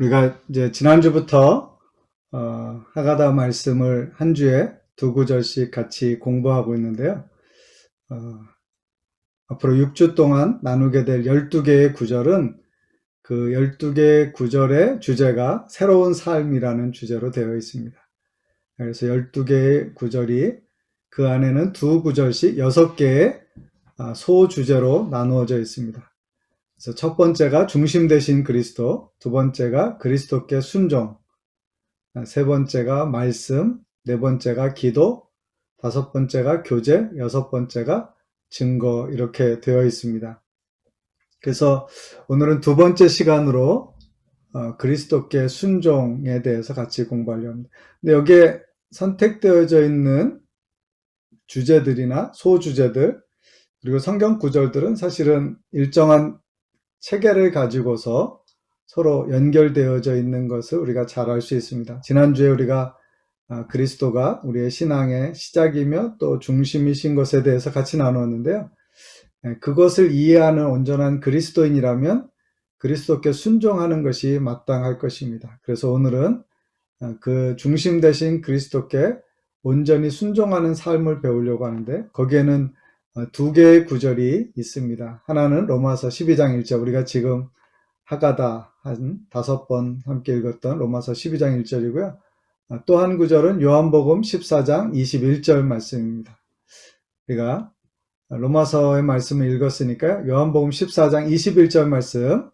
우리가 이제 지난주부터 하가다 말씀을 한 주에 두 구절씩 같이 공부하고 있는데요. 어, 앞으로 6주 동안 나누게 될 12개의 구절은 그 12개의 구절의 주제가 새로운 삶이라는 주제로 되어 있습니다. 그래서 12개의 구절이 그 안에는 두 구절씩 6개의 소주제로 나누어져 있습니다. 그래서 첫 번째가 중심 되신 그리스도, 두 번째가 그리스도께 순종, 세 번째가 말씀, 네 번째가 기도, 다섯 번째가 교제, 여섯 번째가 증거, 이렇게 되어 있습니다. 그래서 오늘은 두 번째 시간으로 그리스도께 순종에 대해서 같이 공부하려고 합니다. 근데 여기에 선택되어져 있는 주제들이나 소주제들, 그리고 성경 구절들은 사실은 일정한 체계를 가지고서 서로 연결되어져 있는 것을 우리가 잘 알 수 있습니다. 지난주에 우리가 그리스도가 우리의 신앙의 시작이며 또 중심이신 것에 대해서 같이 나누었는데요. 그것을 이해하는 온전한 그리스도인이라면 그리스도께 순종하는 것이 마땅할 것입니다. 그래서 오늘은 그 중심 되신 그리스도께 온전히 순종하는 삶을 배우려고 하는데, 거기에는 두 개의 구절이 있습니다. 하나는 로마서 12장 1절, 우리가 지금 하가다 한 5번 함께 읽었던 로마서 12장 1절이고요. 또 한 구절은 요한복음 14장 21절 말씀입니다. 우리가 로마서의 말씀을 읽었으니까요. 요한복음 14장 21절 말씀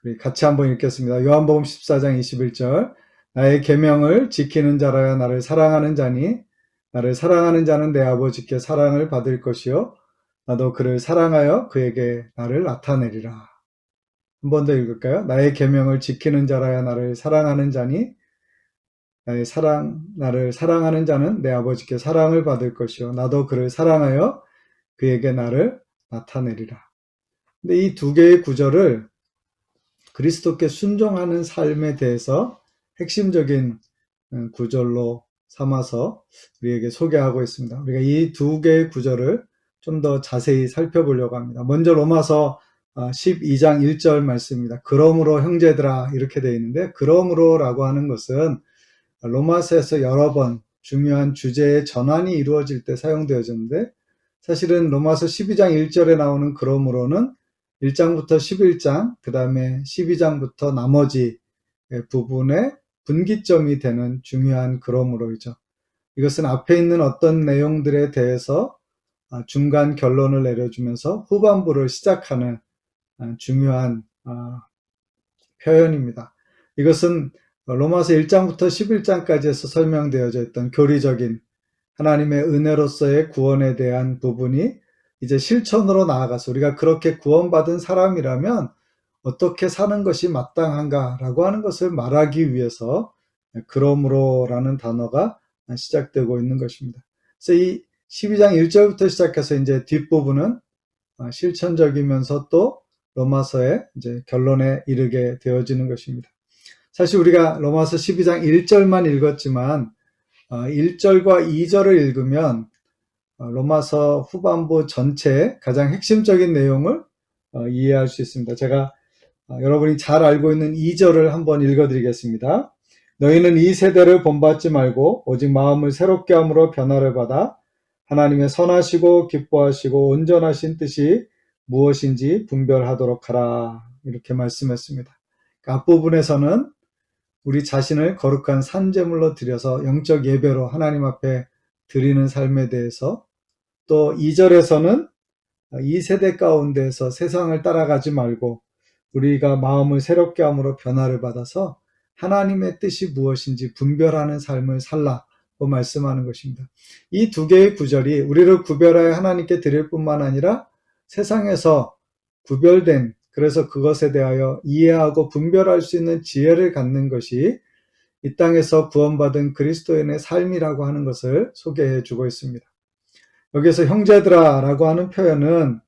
우리 같이 한번 읽겠습니다. 요한복음 14장 21절, 나의 계명을 지키는 자라야 나를 사랑하는 자니 나를 사랑하는 자는 내 아버지께 사랑을 받을 것이요 나도 그를 사랑하여 그에게 나를 나타내리라. 한 번 더 읽을까요? 나의 계명을 지키는 자라야 나를 사랑하는 자니 나를 사랑하는 자는 내 아버지께 사랑을 받을 것이요 나도 그를 사랑하여 그에게 나를 나타내리라. 근데 이 두 개의 구절을 그리스도께 순종하는 삶에 대해서 핵심적인 구절로 삼아서 우리에게 소개하고 있습니다. 우리가 이 두 개의 구절을 좀 더 자세히 살펴보려고 합니다. 먼저 로마서 12장 1절 말씀입니다. 그러므로 형제들아, 이렇게 되어 있는데, 그러므로라고 하는 것은 로마서에서 여러 번 중요한 주제의 전환이 이루어질 때 사용되어졌는데, 사실은 로마서 12장 1절에 나오는 그러므로는 1장부터 11장, 그 다음에 12장부터 나머지 부분의 분기점이 되는 중요한 그러므로이죠. 이것은 앞에 있는 어떤 내용들에 대해서 중간 결론을 내려주면서 후반부를 시작하는 중요한 표현입니다. 이것은 로마서 1장부터 11장까지에서 설명되어져 있던 교리적인 하나님의 은혜로서의 구원에 대한 부분이 이제 실천으로 나아가서 우리가 그렇게 구원받은 사람이라면 어떻게 사는 것이 마땅한가라고 하는 것을 말하기 위해서 그러므로라는 단어가 시작되고 있는 것입니다. 그래서 이 12장 1절부터 시작해서 이제 뒷부분은 실천적이면서 또 로마서의 이제 결론에 이르게 되어지는 것입니다. 사실 우리가 로마서 12장 1절만 읽었지만 1절과 2절을 읽으면 로마서 후반부 전체의 가장 핵심적인 내용을 이해할 수 있습니다. 제가 여러분이 잘 알고 있는 2절을 한번 읽어드리겠습니다. 너희는 이 세대를 본받지 말고 오직 마음을 새롭게 함으로 변화를 받아 하나님의 선하시고 기뻐하시고 온전하신 뜻이 무엇인지 분별하도록 하라, 이렇게 말씀했습니다. 그 앞부분에서는 우리 자신을 거룩한 산제물로 드려서 영적 예배로 하나님 앞에 드리는 삶에 대해서, 또 2절에서는 이 세대 가운데서 세상을 따라가지 말고 우리가 마음을 새롭게 함으로 변화를 받아서 하나님의 뜻이 무엇인지 분별하는 삶을 살라고 말씀하는 것입니다. 이 두 개의 구절이 우리를 구별하여 하나님께 드릴 뿐만 아니라 세상에서 구별된, 그래서 그것에 대하여 이해하고 분별할 수 있는 지혜를 갖는 것이 이 땅에서 구원받은 그리스도인의 삶이라고 하는 것을 소개해 주고 있습니다. 여기서 형제들아 라고 하는 표현은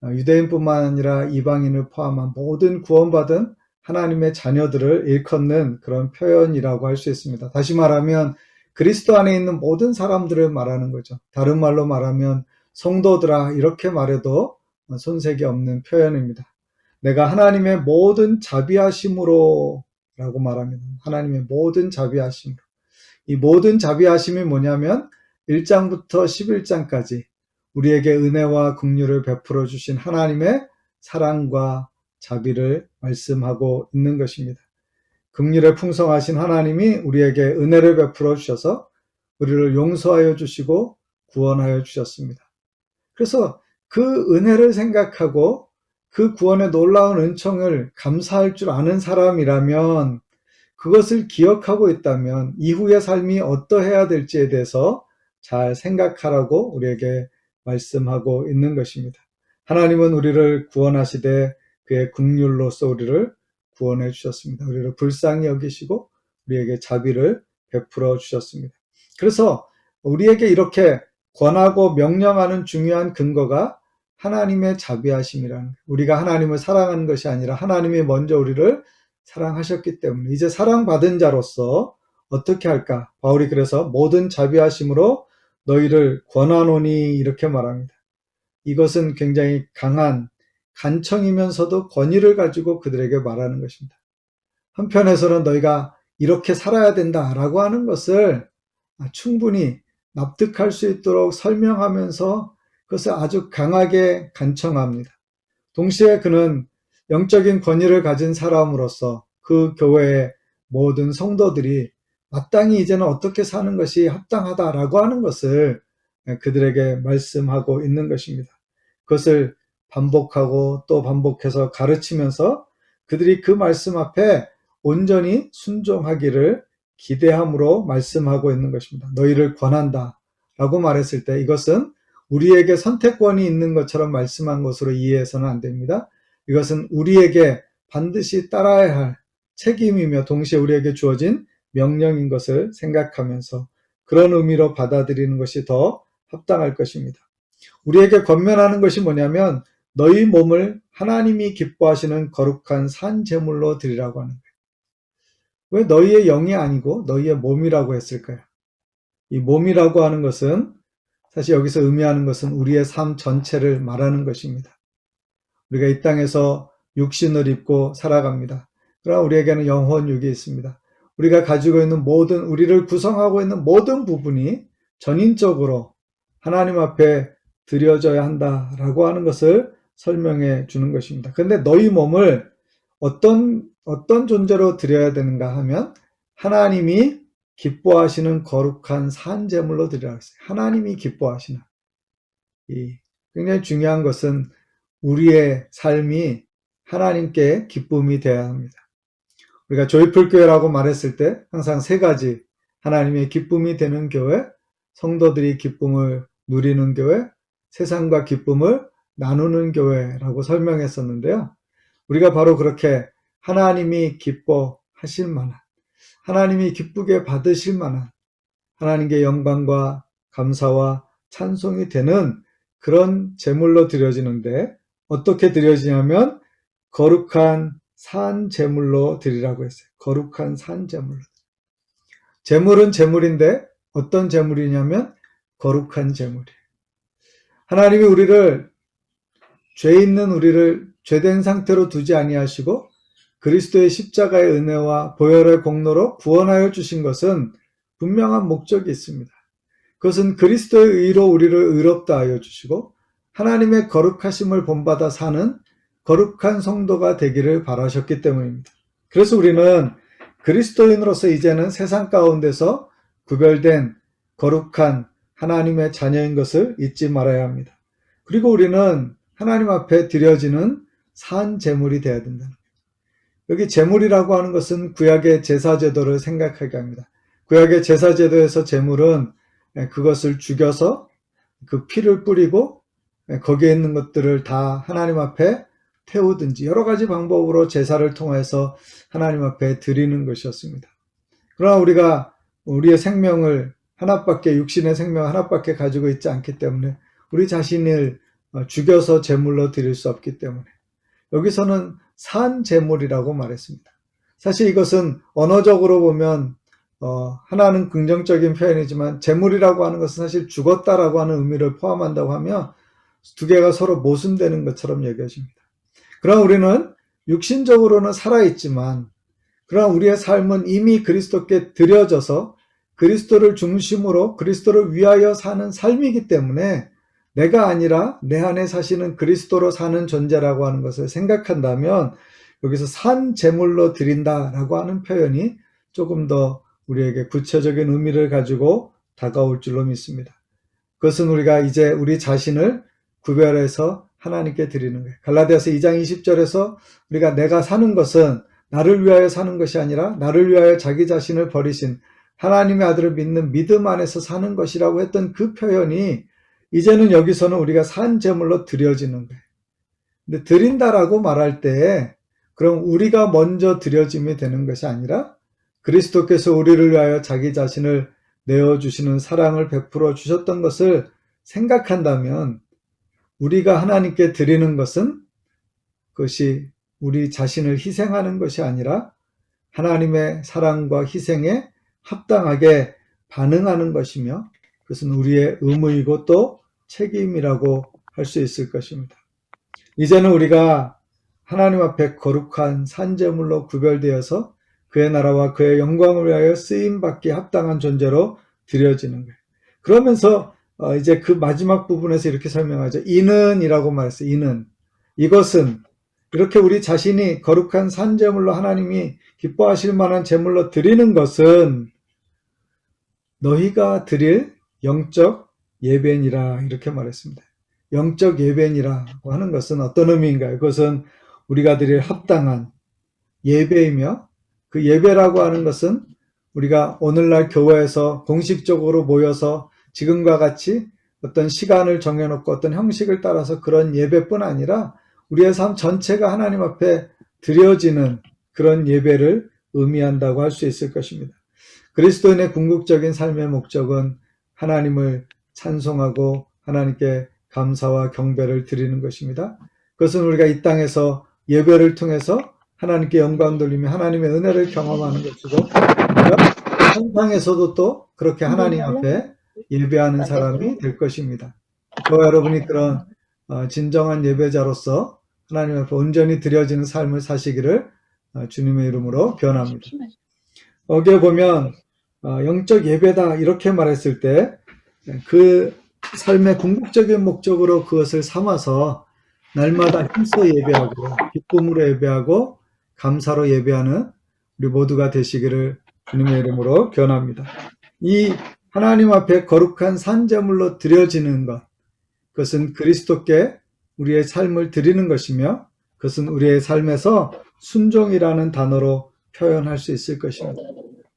유대인뿐만 아니라 이방인을 포함한 모든 구원받은 하나님의 자녀들을 일컫는 그런 표현이라고 할 수 있습니다. 다시 말하면 그리스도 안에 있는 모든 사람들을 말하는 거죠. 다른 말로 말하면 성도들아, 이렇게 말해도 손색이 없는 표현입니다. 내가 하나님의 모든 자비하심으로 라고 말합니다. 하나님의 모든 자비하심으로. 이 모든 자비하심이 뭐냐면 1장부터 11장까지 우리에게 은혜와 긍휼을 베풀어 주신 하나님의 사랑과 자비를 말씀하고 있는 것입니다. 긍휼에 풍성하신 하나님이 우리에게 은혜를 베풀어 주셔서 우리를 용서하여 주시고 구원하여 주셨습니다. 그래서 그 은혜를 생각하고 그 구원의 놀라운 은총을 감사할 줄 아는 사람이라면, 그것을 기억하고 있다면 이후의 삶이 어떠해야 될지에 대해서 잘 생각하라고 우리에게 말씀하고 있는 것입니다. 하나님은 우리를 구원하시되 그의 긍휼로서 우리를 구원해 주셨습니다. 우리를 불쌍히 여기시고 우리에게 자비를 베풀어 주셨습니다. 그래서 우리에게 이렇게 권하고 명령하는 중요한 근거가 하나님의 자비하심이라는 거예요. 우리가 하나님을 사랑하는 것이 아니라 하나님이 먼저 우리를 사랑하셨기 때문에 이제 사랑받은 자로서 어떻게 할까? 바울이 그래서 모든 자비하심으로 너희를 권하노니 이렇게 말합니다. 이것은 굉장히 강한 간청이면서도 권위를 가지고 그들에게 말하는 것입니다. 한편에서는 너희가 이렇게 살아야 된다라고 하는 것을 충분히 납득할 수 있도록 설명하면서 그것을 아주 강하게 간청합니다. 동시에 그는 영적인 권위를 가진 사람으로서 그 교회의 모든 성도들이 마땅히 이제는 어떻게 사는 것이 합당하다라고 하는 것을 그들에게 말씀하고 있는 것입니다. 그것을 반복하고 또 반복해서 가르치면서 그들이 그 말씀 앞에 온전히 순종하기를 기대함으로 말씀하고 있는 것입니다. 너희를 권한다 라고 말했을 때 이것은 우리에게 선택권이 있는 것처럼 말씀한 것으로 이해해서는 안 됩니다. 이것은 우리에게 반드시 따라야 할 책임이며 동시에 우리에게 주어진 명령인 것을 생각하면서 그런 의미로 받아들이는 것이 더 합당할 것입니다. 우리에게 권면하는 것이 뭐냐면 너희 몸을 하나님이 기뻐하시는 거룩한 산 제물로 드리라고 하는 거예요. 왜 너희의 영이 아니고 너희의 몸이라고 했을까요? 이 몸이라고 하는 것은 사실 여기서 의미하는 것은 우리의 삶 전체를 말하는 것입니다. 우리가 이 땅에서 육신을 입고 살아갑니다. 그러나 우리에게는 영혼 육이 있습니다. 우리가 가지고 있는 모든, 우리를 구성하고 있는 모든 부분이 전인적으로 하나님 앞에 드려져야 한다라고 하는 것을 설명해 주는 것입니다. 그런데 너희 몸을 어떤 존재로 드려야 되는가 하면 하나님이 기뻐하시는 거룩한 산 제물로 드리라고 했어요. 하나님이 기뻐하시는. 굉장히 중요한 것은 우리의 삶이 하나님께 기쁨이 되어야 합니다. 우리가 조이풀 교회라고 말했을 때 항상 세 가지, 하나님의 기쁨이 되는 교회, 성도들이 기쁨을 누리는 교회, 세상과 기쁨을 나누는 교회라고 설명했었는데요. 우리가 바로 그렇게 하나님이 기뻐하실 만한, 하나님이 기쁘게 받으실 만한, 하나님께 영광과 감사와 찬송이 되는 그런 제물로 드려지는데 어떻게 드려지냐면 거룩한 산 제물로 드리라고 했어요. 거룩한 산 제물로. 제물은 제물인데 어떤 제물이냐면 거룩한 제물이에요. 하나님이 우리를, 죄 있는 우리를 죄된 상태로 두지 아니하시고 그리스도의 십자가의 은혜와 보혈의 공로로 구원하여 주신 것은 분명한 목적이 있습니다. 그것은 그리스도의 의로 우리를 의롭다 하여 주시고 하나님의 거룩하심을 본받아 사는 거룩한 성도가 되기를 바라셨기 때문입니다. 그래서 우리는 그리스도인으로서 이제는 세상 가운데서 구별된 거룩한 하나님의 자녀인 것을 잊지 말아야 합니다. 그리고 우리는 하나님 앞에 드려지는 산 제물이 되어야 된다. 여기 제물이라고 하는 것은 구약의 제사제도를 생각하게 합니다. 구약의 제사제도에서 제물은 그것을 죽여서 그 피를 뿌리고 거기에 있는 것들을 다 하나님 앞에 태우든지 여러 가지 방법으로 제사를 통해서 하나님 앞에 드리는 것이었습니다. 그러나 우리가 우리의 생명을 하나밖에, 육신의 생명 하나밖에 가지고 있지 않기 때문에 우리 자신을 죽여서 제물로 드릴 수 없기 때문에 여기서는 산 제물이라고 말했습니다. 사실 이것은 언어적으로 보면 하나는 긍정적인 표현이지만 제물이라고 하는 것은 사실 죽었다라고 하는 의미를 포함한다고 하면 두 개가 서로 모순되는 것처럼 여겨집니다. 그러나 우리는 육신적으로는 살아있지만 그러나 우리의 삶은 이미 그리스도께 드려져서 그리스도를 중심으로 그리스도를 위하여 사는 삶이기 때문에 내가 아니라 내 안에 사시는 그리스도로 사는 존재라고 하는 것을 생각한다면 여기서 산 제물로 드린다라고 하는 표현이 조금 더 우리에게 구체적인 의미를 가지고 다가올 줄로 믿습니다. 그것은 우리가 이제 우리 자신을 구별해서 하나님께 드리는 거예요. 갈라디아서 2장 20절에서 우리가 내가 사는 것은 나를 위하여 사는 것이 아니라 나를 위하여 자기 자신을 버리신 하나님의 아들을 믿는 믿음 안에서 사는 것이라고 했던 그 표현이 이제는 여기서는 우리가 산 제물로 드려지는 거예요. 근데 드린다라고 말할 때 그럼 우리가 먼저 드려짐이 되는 것이 아니라 그리스도께서 우리를 위하여 자기 자신을 내어주시는 사랑을 베풀어 주셨던 것을 생각한다면 우리가 하나님께 드리는 것은 그것이 우리 자신을 희생하는 것이 아니라 하나님의 사랑과 희생에 합당하게 반응하는 것이며 그것은 우리의 의무이고 또 책임이라고 할 수 있을 것입니다. 이제는 우리가 하나님 앞에 거룩한 산제물로 구별되어서 그의 나라와 그의 영광을 위하여 쓰임받기 합당한 존재로 드려지는 거예요. 그러면서 이제 그 마지막 부분에서 이렇게 설명하죠. 이는 이라고 말했어요. 이는 이것은 이렇게 우리 자신이 거룩한 산제물로 하나님이 기뻐하실 만한 제물로 드리는 것은 너희가 드릴 영적 예배니라 이렇게 말했습니다. 영적 예배니라고 하는 것은 어떤 의미인가요? 그것은 우리가 드릴 합당한 예배이며 그 예배라고 하는 것은 우리가 오늘날 교회에서 공식적으로 모여서 지금과 같이 어떤 시간을 정해놓고 어떤 형식을 따라서 그런 예배뿐 아니라 우리의 삶 전체가 하나님 앞에 드려지는 그런 예배를 의미한다고 할 수 있을 것입니다. 그리스도인의 궁극적인 삶의 목적은 하나님을 찬송하고 하나님께 감사와 경배를 드리는 것입니다. 그것은 우리가 이 땅에서 예배를 통해서 하나님께 영광 돌리며 하나님의 은혜를 경험하는 것이고 우리가 천상에서도 또 그렇게 하나님 앞에 예배하는 사람이 될 것입니다. 저와 여러분이 그런 진정한 예배자로서 하나님 앞에 온전히 드려지는 삶을 사시기를 주님의 이름으로 권합니다. 여기에 보면 영적 예배다 이렇게 말했을 때 그 삶의 궁극적인 목적으로 그것을 삼아서 날마다 힘써 예배하고 기쁨으로 예배하고 감사로 예배하는 우리 모두가 되시기를 주님의 이름으로 권합니다. 이 하나님 앞에 거룩한 산제물로 드려지는 것, 그것은 그리스도께 우리의 삶을 드리는 것이며 그것은 우리의 삶에서 순종이라는 단어로 표현할 수 있을 것입니다.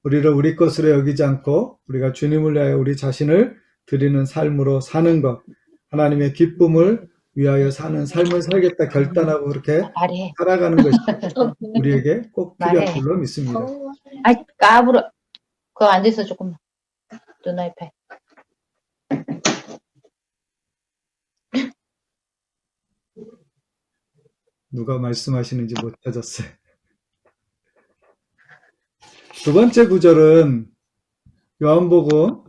우리를 우리 것으로 여기지 않고 우리가 주님을 위하여 우리 자신을 드리는 삶으로 사는 것, 하나님의 기쁨을 위하여 사는 삶을 살겠다 결단하고 그렇게 살아가는 것이 우리에게 꼭 필요한 줄로 믿습니다. 아이 까불어. 그거 앉아있어 조금만. 누나 옆에. 누가 말씀하시는지 못 찾았어요. 두 번째 구절은 요한복음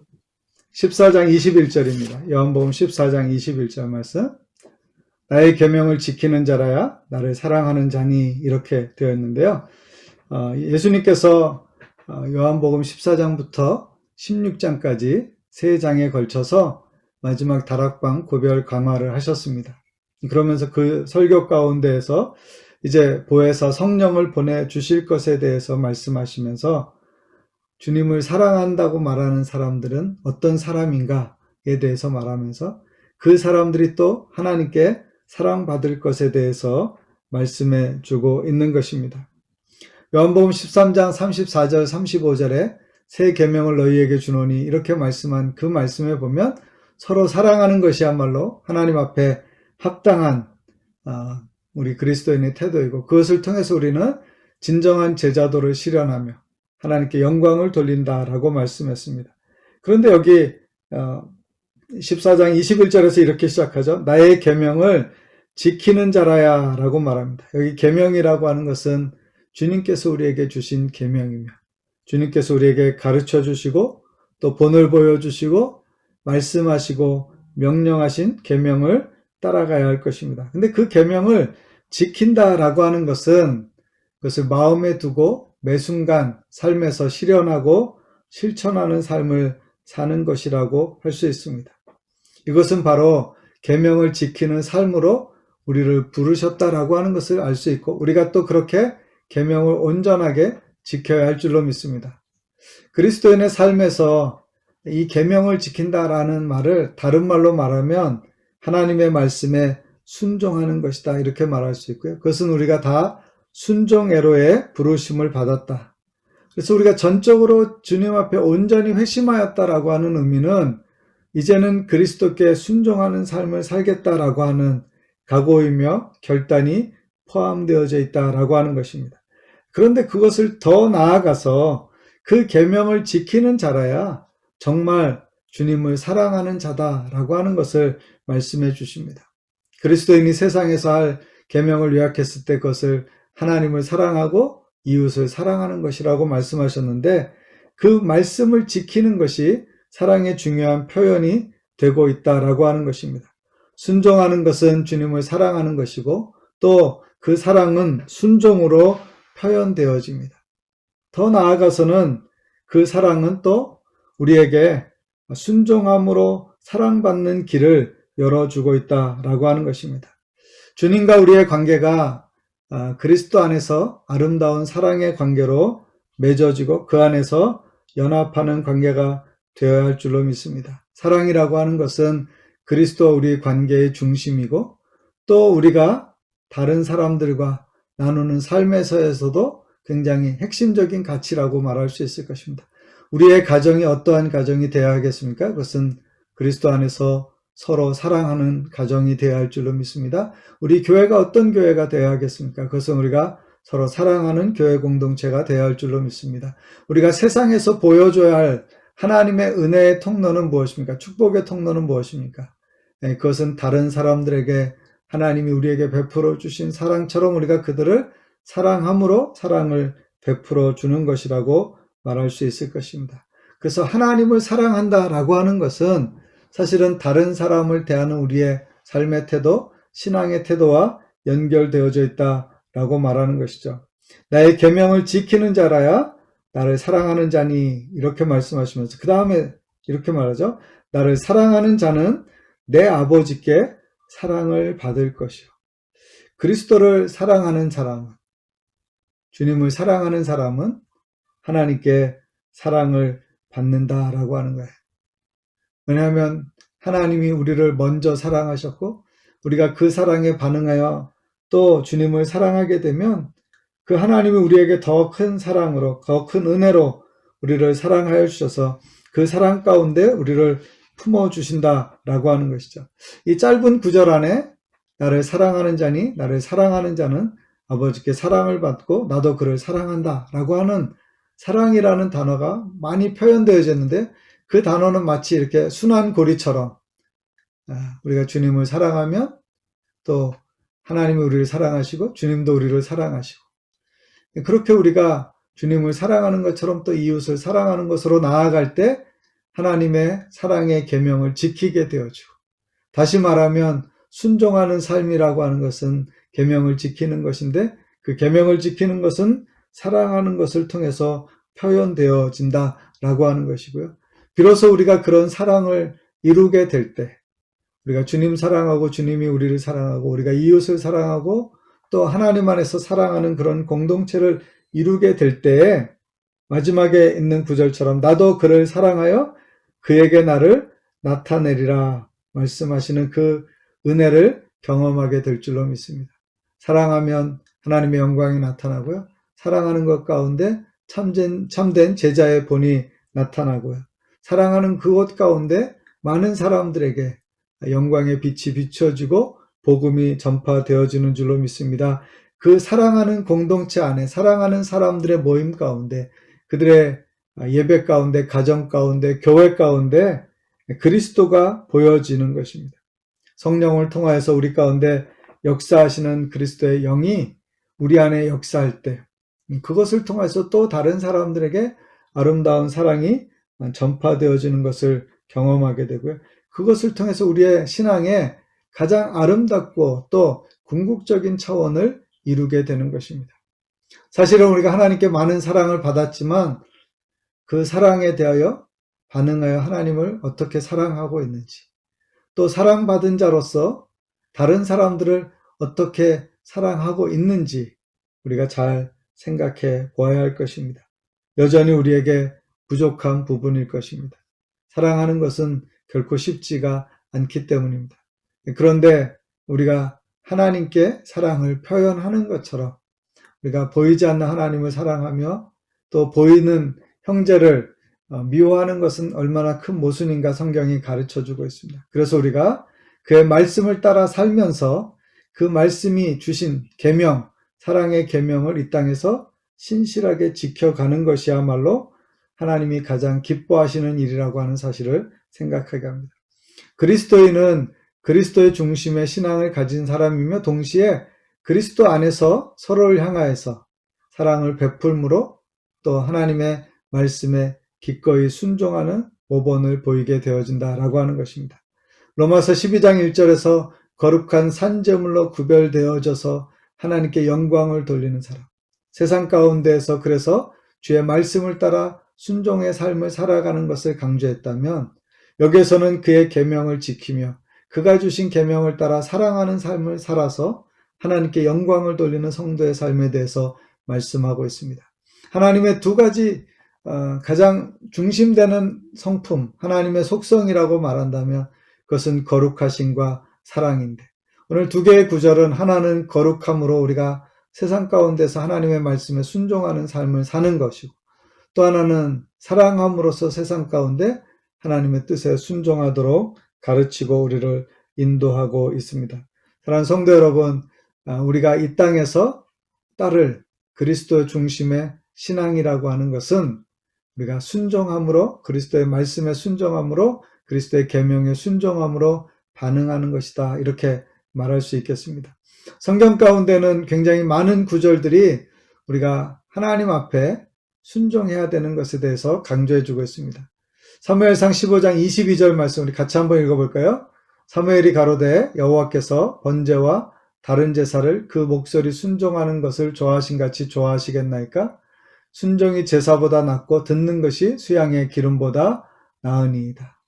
14장 21절입니다. 요한복음 14장 21절 말씀. 나의 계명을 지키는 자라야 나를 사랑하는 자니 이렇게 되어 있는데요. 예수님께서 요한복음 14장부터 16장까지 3장에 걸쳐서 마지막 다락방 고별 강화를 하셨습니다. 그러면서 그 설교 가운데에서 이제 보혜사 성령을 보내주실 것에 대해서 말씀하시면서 주님을 사랑한다고 말하는 사람들은 어떤 사람인가에 대해서 말하면서 그 사람들이 또 하나님께 사랑받을 것에 대해서 말씀해 주고 있는 것입니다. 요한복음 13장 34절 35절에 새 계명을 너희에게 주노니 이렇게 말씀한 그 말씀에 보면 서로 사랑하는 것이야말로 하나님 앞에 합당한 우리 그리스도인의 태도이고 그것을 통해서 우리는 진정한 제자도를 실현하며 하나님께 영광을 돌린다라고 말씀했습니다. 그런데 여기 14장 21절에서 이렇게 시작하죠. 나의 계명을 지키는 자라야 라고 말합니다. 여기 계명이라고 하는 것은 주님께서 우리에게 주신 계명이며 주님께서 우리에게 가르쳐 주시고 또 본을 보여주시고 말씀하시고 명령하신 계명을 따라가야 할 것입니다. 근데 그 계명을 지킨다라고 하는 것은 그것을 마음에 두고 매 순간 삶에서 실현하고 실천하는 삶을 사는 것이라고 할 수 있습니다. 이것은 바로 계명을 지키는 삶으로 우리를 부르셨다라고 하는 것을 알 수 있고, 우리가 또 그렇게 계명을 온전하게 지켜야 할 줄로 믿습니다. 그리스도인의 삶에서 이 계명을 지킨다라는 말을 다른 말로 말하면 하나님의 말씀에 순종하는 것이다, 이렇게 말할 수 있고요. 그것은 우리가 다 순종애로의 부르심을 받았다. 그래서 우리가 전적으로 주님 앞에 온전히 회심하였다라고 하는 의미는 이제는 그리스도께 순종하는 삶을 살겠다라고 하는 각오이며 결단이 포함되어져 있다라고 하는 것입니다. 그런데 그것을 더 나아가서 그 계명을 지키는 자라야 정말 주님을 사랑하는 자다라고 하는 것을 말씀해 주십니다. 그리스도인이 세상에서 할 계명을 요약했을 때 그것을 하나님을 사랑하고 이웃을 사랑하는 것이라고 말씀하셨는데, 그 말씀을 지키는 것이 사랑의 중요한 표현이 되고 있다라고 하는 것입니다. 순종하는 것은 주님을 사랑하는 것이고, 또 그 사랑은 순종으로 표현되어집니다. 더 나아가서는 그 사랑은 또 우리에게 순종함으로 사랑받는 길을 열어주고 있다라고 하는 것입니다. 주님과 우리의 관계가 그리스도 안에서 아름다운 사랑의 관계로 맺어지고 그 안에서 연합하는 관계가 되어야 할 줄로 믿습니다. 사랑이라고 하는 것은 그리스도와 우리의 관계의 중심이고, 또 우리가 다른 사람들과 나누는 삶에서에서도 굉장히 핵심적인 가치라고 말할 수 있을 것입니다. 우리의 가정이 어떠한 가정이 되어야 하겠습니까? 그것은 그리스도 안에서 서로 사랑하는 가정이 되어야 할 줄로 믿습니다. 우리 교회가 어떤 교회가 되어야 하겠습니까? 그것은 우리가 서로 사랑하는 교회 공동체가 되어야 할 줄로 믿습니다. 우리가 세상에서 보여줘야 할 하나님의 은혜의 통로는 무엇입니까? 축복의 통로는 무엇입니까? 그것은 다른 사람들에게 하나님이 우리에게 베풀어 주신 사랑처럼 우리가 그들을 사랑함으로 사랑을 베풀어 주는 것이라고 말할 수 있을 것입니다. 그래서 하나님을 사랑한다라고 하는 것은 사실은 다른 사람을 대하는 우리의 삶의 태도, 신앙의 태도와 연결되어져 있다라고 말하는 것이죠. 나의 계명을 지키는 자라야 나를 사랑하는 자니, 이렇게 말씀하시면서 그 다음에 이렇게 말하죠. 나를 사랑하는 자는 내 아버지께 사랑을 받을 것이요. 그리스도를 사랑하는 사람은, 주님을 사랑하는 사람은 하나님께 사랑을 받는다라고 하는 거예요. 왜냐하면 하나님이 우리를 먼저 사랑하셨고, 우리가 그 사랑에 반응하여 또 주님을 사랑하게 되면 그 하나님이 우리에게 더 큰 사랑으로, 더 큰 은혜로 우리를 사랑하여 주셔서 그 사랑 가운데 우리를 품어주신다라고 하는 것이죠. 이 짧은 구절 안에 나를 사랑하는 자니 나를 사랑하는 자는 아버지께 사랑을 받고 나도 그를 사랑한다라고 하는 사랑이라는 단어가 많이 표현되어졌는데, 그 단어는 마치 이렇게 순환 고리처럼 우리가 주님을 사랑하면 또 하나님이 우리를 사랑하시고 주님도 우리를 사랑하시고, 그렇게 우리가 주님을 사랑하는 것처럼 또 이웃을 사랑하는 것으로 나아갈 때 하나님의 사랑의 계명을 지키게 되어지고, 다시 말하면 순종하는 삶이라고 하는 것은 계명을 지키는 것인데, 그 계명을 지키는 것은 사랑하는 것을 통해서 표현되어진다라고 하는 것이고요. 비로소 우리가 그런 사랑을 이루게 될 때, 우리가 주님 사랑하고 주님이 우리를 사랑하고 우리가 이웃을 사랑하고 또 하나님 안에서 사랑하는 그런 공동체를 이루게 될 때에 마지막에 있는 구절처럼 나도 그를 사랑하여 그에게 나를 나타내리라 말씀하시는 그 은혜를 경험하게 될 줄로 믿습니다. 사랑하면 하나님의 영광이 나타나고요. 사랑하는 것 가운데 참된 제자의 본이 나타나고요. 사랑하는 그곳 가운데 많은 사람들에게 영광의 빛이 비춰지고 복음이 전파되어지는 줄로 믿습니다. 그 사랑하는 공동체 안에, 사랑하는 사람들의 모임 가운데, 그들의 예배 가운데, 가정 가운데, 교회 가운데 그리스도가 보여지는 것입니다. 성령을 통하여서 우리 가운데 역사하시는 그리스도의 영이 우리 안에 역사할 때 그것을 통해서 또 다른 사람들에게 아름다운 사랑이 전파되어지는 것을 경험하게 되고요. 그것을 통해서 우리의 신앙에 가장 아름답고 또 궁극적인 차원을 이루게 되는 것입니다. 사실은 우리가 하나님께 많은 사랑을 받았지만 그 사랑에 대하여 반응하여 하나님을 어떻게 사랑하고 있는지, 또 사랑받은 자로서 다른 사람들을 어떻게 사랑하고 있는지 우리가 잘 생각해 보아야 할 것입니다. 여전히 우리에게 부족한 부분일 것입니다. 사랑하는 것은 결코 쉽지가 않기 때문입니다. 그런데 우리가 하나님께 사랑을 표현하는 것처럼 우리가 보이지 않는 하나님을 사랑하며 또 보이는 형제를 미워하는 것은 얼마나 큰 모순인가 성경이 가르쳐주고 있습니다. 그래서 우리가 그의 말씀을 따라 살면서 그 말씀이 주신 계명, 사랑의 계명을 이 땅에서 신실하게 지켜가는 것이야말로 하나님이 가장 기뻐하시는 일이라고 하는 사실을 생각하게 합니다. 그리스도인은 그리스도의 중심의 신앙을 가진 사람이며 동시에 그리스도 안에서 서로를 향하여서 사랑을 베풀므로 또 하나님의 말씀에 기꺼이 순종하는 모범을 보이게 되어진다라고 하는 것입니다. 로마서 12장 1절에서 거룩한 산재물로 구별되어져서 하나님께 영광을 돌리는 사람, 세상 가운데에서 그래서 주의 말씀을 따라 순종의 삶을 살아가는 것을 강조했다면 여기에서는 그의 계명을 지키며 그가 주신 계명을 따라 사랑하는 삶을 살아서 하나님께 영광을 돌리는 성도의 삶에 대해서 말씀하고 있습니다. 하나님의 두 가지 가장 중심되는 성품, 하나님의 속성이라고 말한다면 그것은 거룩하심과 사랑인데, 오늘 두 개의 구절은 하나는 거룩함으로 우리가 세상 가운데서 하나님의 말씀에 순종하는 삶을 사는 것이고, 또 하나는 사랑함으로써 세상 가운데 하나님의 뜻에 순종하도록 가르치고 우리를 인도하고 있습니다. 사랑하는 성도 여러분, 우리가 이 땅에서 따를 그리스도 중심의 신앙이라고 하는 것은 우리가 순종함으로, 그리스도의 말씀에 순종함으로, 그리스도의 계명에 순종함으로 반응하는 것이다, 이렇게 말할 수 있겠습니다. 성경 가운데는 굉장히 많은 구절들이 우리가 하나님 앞에 순종해야 되는 것에 대해서 강조해 주고 있습니다. 사무엘상 15장 22절 말씀 우리 같이 한번 읽어볼까요? 사무엘이 가로되 여호와께서 번제와 다른 제사를 그 목소리 순종하는 것을 좋아하신 같이 좋아하시겠나이까? 순종이 제사보다 낫고 듣는 것이 수양의 기름보다 나으니이다.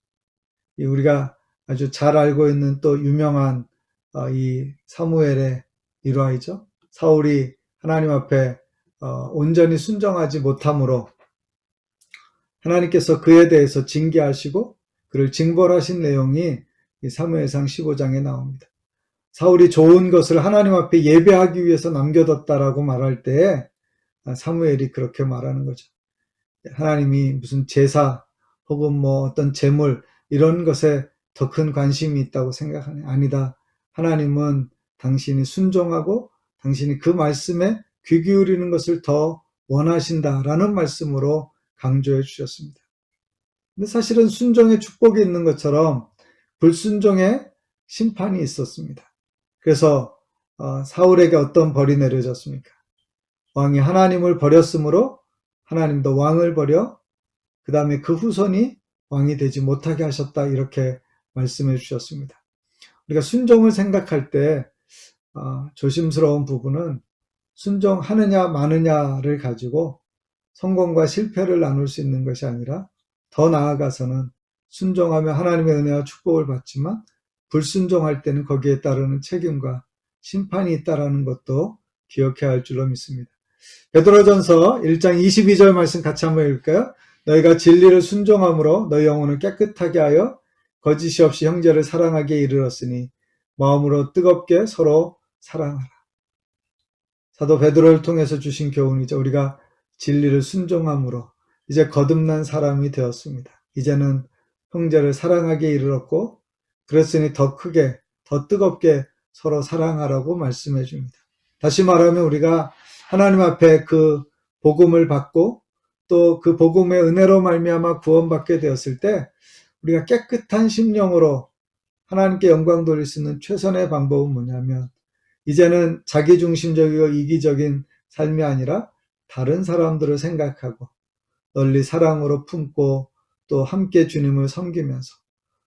우리가 아주 잘 알고 있는 또 유명한 이 사무엘의 일화이죠. 사울이 하나님 앞에 온전히 순종하지 못함으로 하나님께서 그에 대해서 징계하시고 그를 징벌하신 내용이 이 사무엘상 15장에 나옵니다. 사울이 좋은 것을 하나님 앞에 예배하기 위해서 남겨뒀다라고 말할 때 사무엘이 그렇게 말하는 거죠. 하나님이 무슨 제사 혹은 뭐 어떤 제물 이런 것에 더 큰 관심이 있다고 생각하네. 아니다. 하나님은 당신이 순종하고 당신이 그 말씀에 귀 기울이는 것을 더 원하신다라는 말씀으로 강조해 주셨습니다. 근데 사실은 순종의 축복이 있는 것처럼 불순종의 심판이 있었습니다. 그래서 사울에게 어떤 벌이 내려졌습니까? 왕이 하나님을 버렸으므로 하나님도 왕을 버려 그 다음에 그 후손이 왕이 되지 못하게 하셨다, 이렇게 말씀해 주셨습니다. 우리가 순종을 생각할 때 조심스러운 부분은 순종하느냐 마느냐를 가지고 성공과 실패를 나눌 수 있는 것이 아니라 더 나아가서는 순종하며 하나님의 은혜와 축복을 받지만 불순종할 때는 거기에 따르는 책임과 심판이 있다는 것도 기억해야 할 줄로 믿습니다. 베드로전서 1장 22절 말씀 같이 한번 읽을까요? 너희가 진리를 순종함으로 너희 영혼을 깨끗하게 하여 거짓이 없이 형제를 사랑하기에 이르렀으니 마음으로 뜨겁게 서로 사랑하라. 사도 베드로를 통해서 주신 교훈이죠. 우리가 진리를 순종함으로 이제 거듭난 사람이 되었습니다. 이제는 형제를 사랑하기에 이르렀고 그랬으니 더 크게 더 뜨겁게 서로 사랑하라고 말씀해 줍니다. 다시 말하면 우리가 하나님 앞에 그 복음을 받고 또 그 복음의 은혜로 말미암아 구원받게 되었을 때 우리가 깨끗한 심령으로 하나님께 영광 돌릴 수 있는 최선의 방법은 뭐냐면 이제는 자기중심적이고 이기적인 삶이 아니라 다른 사람들을 생각하고 널리 사랑으로 품고 또 함께 주님을 섬기면서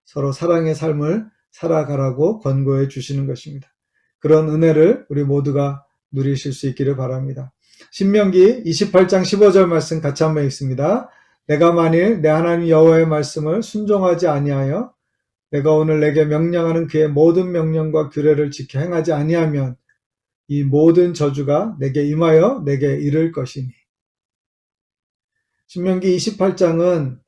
서로 사랑의 삶을 살아가라고 권고해 주시는 것입니다. 그런 은혜를 우리 모두가 누리실 수 있기를 바랍니다. 신명기 28장 15절 말씀 같이 한번 읽습니다. 내가 만일 내 하나님 여호와의 말씀을 순종하지 아니하여 내가 오늘 내게 명령하는 그의 모든 명령과 규례를 지켜 행하지 아니하면 이 모든 저주가 내게 임하여 내게 이를 것이니. 신명기 28장은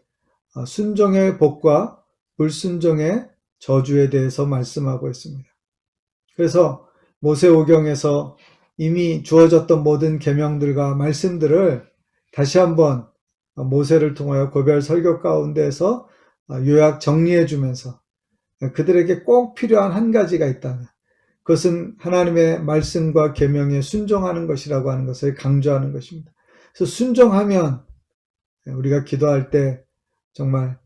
순종의 복과 불순종의 저주에 대해서 말씀하고 있습니다. 그래서 모세오경에서 이미 주어졌던 모든 계명들과 말씀들을 다시 한번 모세를 통하여 고별 설교 가운데에서 요약 정리해 주면서 그들에게 꼭 필요한 한 가지가 있다면 그것은 하나님의 말씀과 계명에 순종하는 것이라고 하는 것을 강조하는 것입니다. 그래서 순종하면 우리가 기도할 때 정말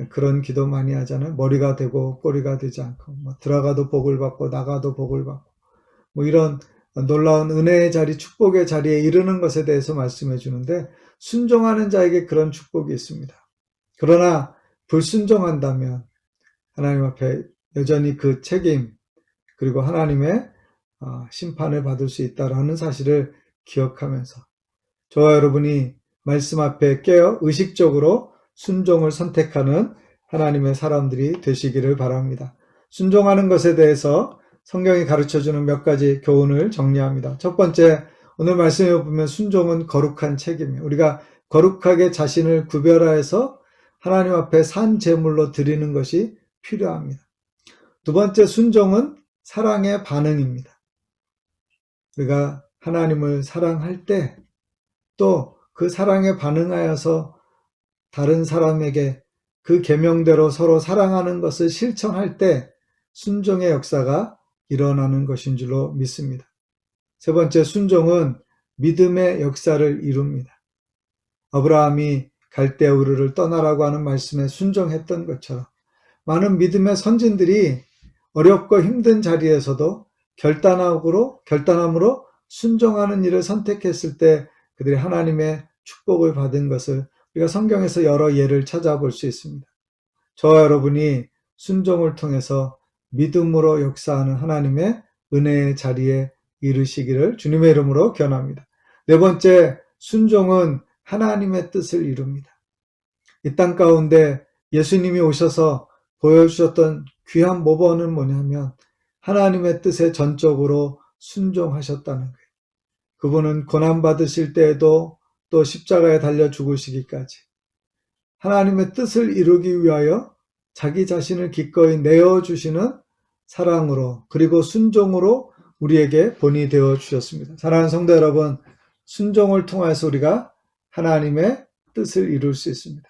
그런 기도 많이 하잖아요. 머리가 되고 꼬리가 되지 않고 들어가도 복을 받고 나가도 복을 받고 이런 놀라운 은혜의 자리, 축복의 자리에 이르는 것에 대해서 말씀해 주는데 순종하는 자에게 그런 축복이 있습니다. 그러나 불순종한다면 하나님 앞에 여전히 그 책임 그리고 하나님의 심판을 받을 수 있다라는 사실을 기억하면서 저와 여러분이 말씀 앞에 깨어 의식적으로 순종을 선택하는 하나님의 사람들이 되시기를 바랍니다. 순종하는 것에 대해서 성경이 가르쳐주는 몇 가지 교훈을 정리합니다. 첫 번째, 오늘 말씀에 보면 순종은 거룩한 책임이에요. 우리가 거룩하게 자신을 구별하여서 하나님 앞에 산 제물로 드리는 것이 필요합니다. 두 번째, 순종은 사랑의 반응입니다. 우리가 하나님을 사랑할 때 또 그 사랑에 반응하여서 다른 사람에게 그 계명대로 서로 사랑하는 것을 실천할 때 순종의 역사가 일어나는 것인 줄로 믿습니다. 세 번째, 순종은 믿음의 역사를 이룹니다. 아브라함이 갈대아 우르를 떠나라고 하는 말씀에 순종했던 것처럼 많은 믿음의 선진들이 어렵고 힘든 자리에서도 결단함으로 순종하는 일을 선택했을 때 그들이 하나님의 축복을 받은 것을 우리가 성경에서 여러 예를 찾아볼 수 있습니다. 저와 여러분이 순종을 통해서 믿음으로 역사하는 하나님의 은혜의 자리에 이르시기를 주님의 이름으로 기원합니다. 네 번째, 순종은 하나님의 뜻을 이룹니다. 이 땅 가운데 예수님이 오셔서 보여주셨던 귀한 모범은 뭐냐면 하나님의 뜻에 전적으로 순종하셨다는 거예요. 그분은 고난받으실 때에도 또 십자가에 달려 죽으시기까지 하나님의 뜻을 이루기 위하여 자기 자신을 기꺼이 내어주시는 사랑으로 그리고 순종으로 우리에게 본이 되어 주셨습니다. 사랑하는 성도 여러분, 순종을 통해서 우리가 하나님의 뜻을 이룰 수 있습니다.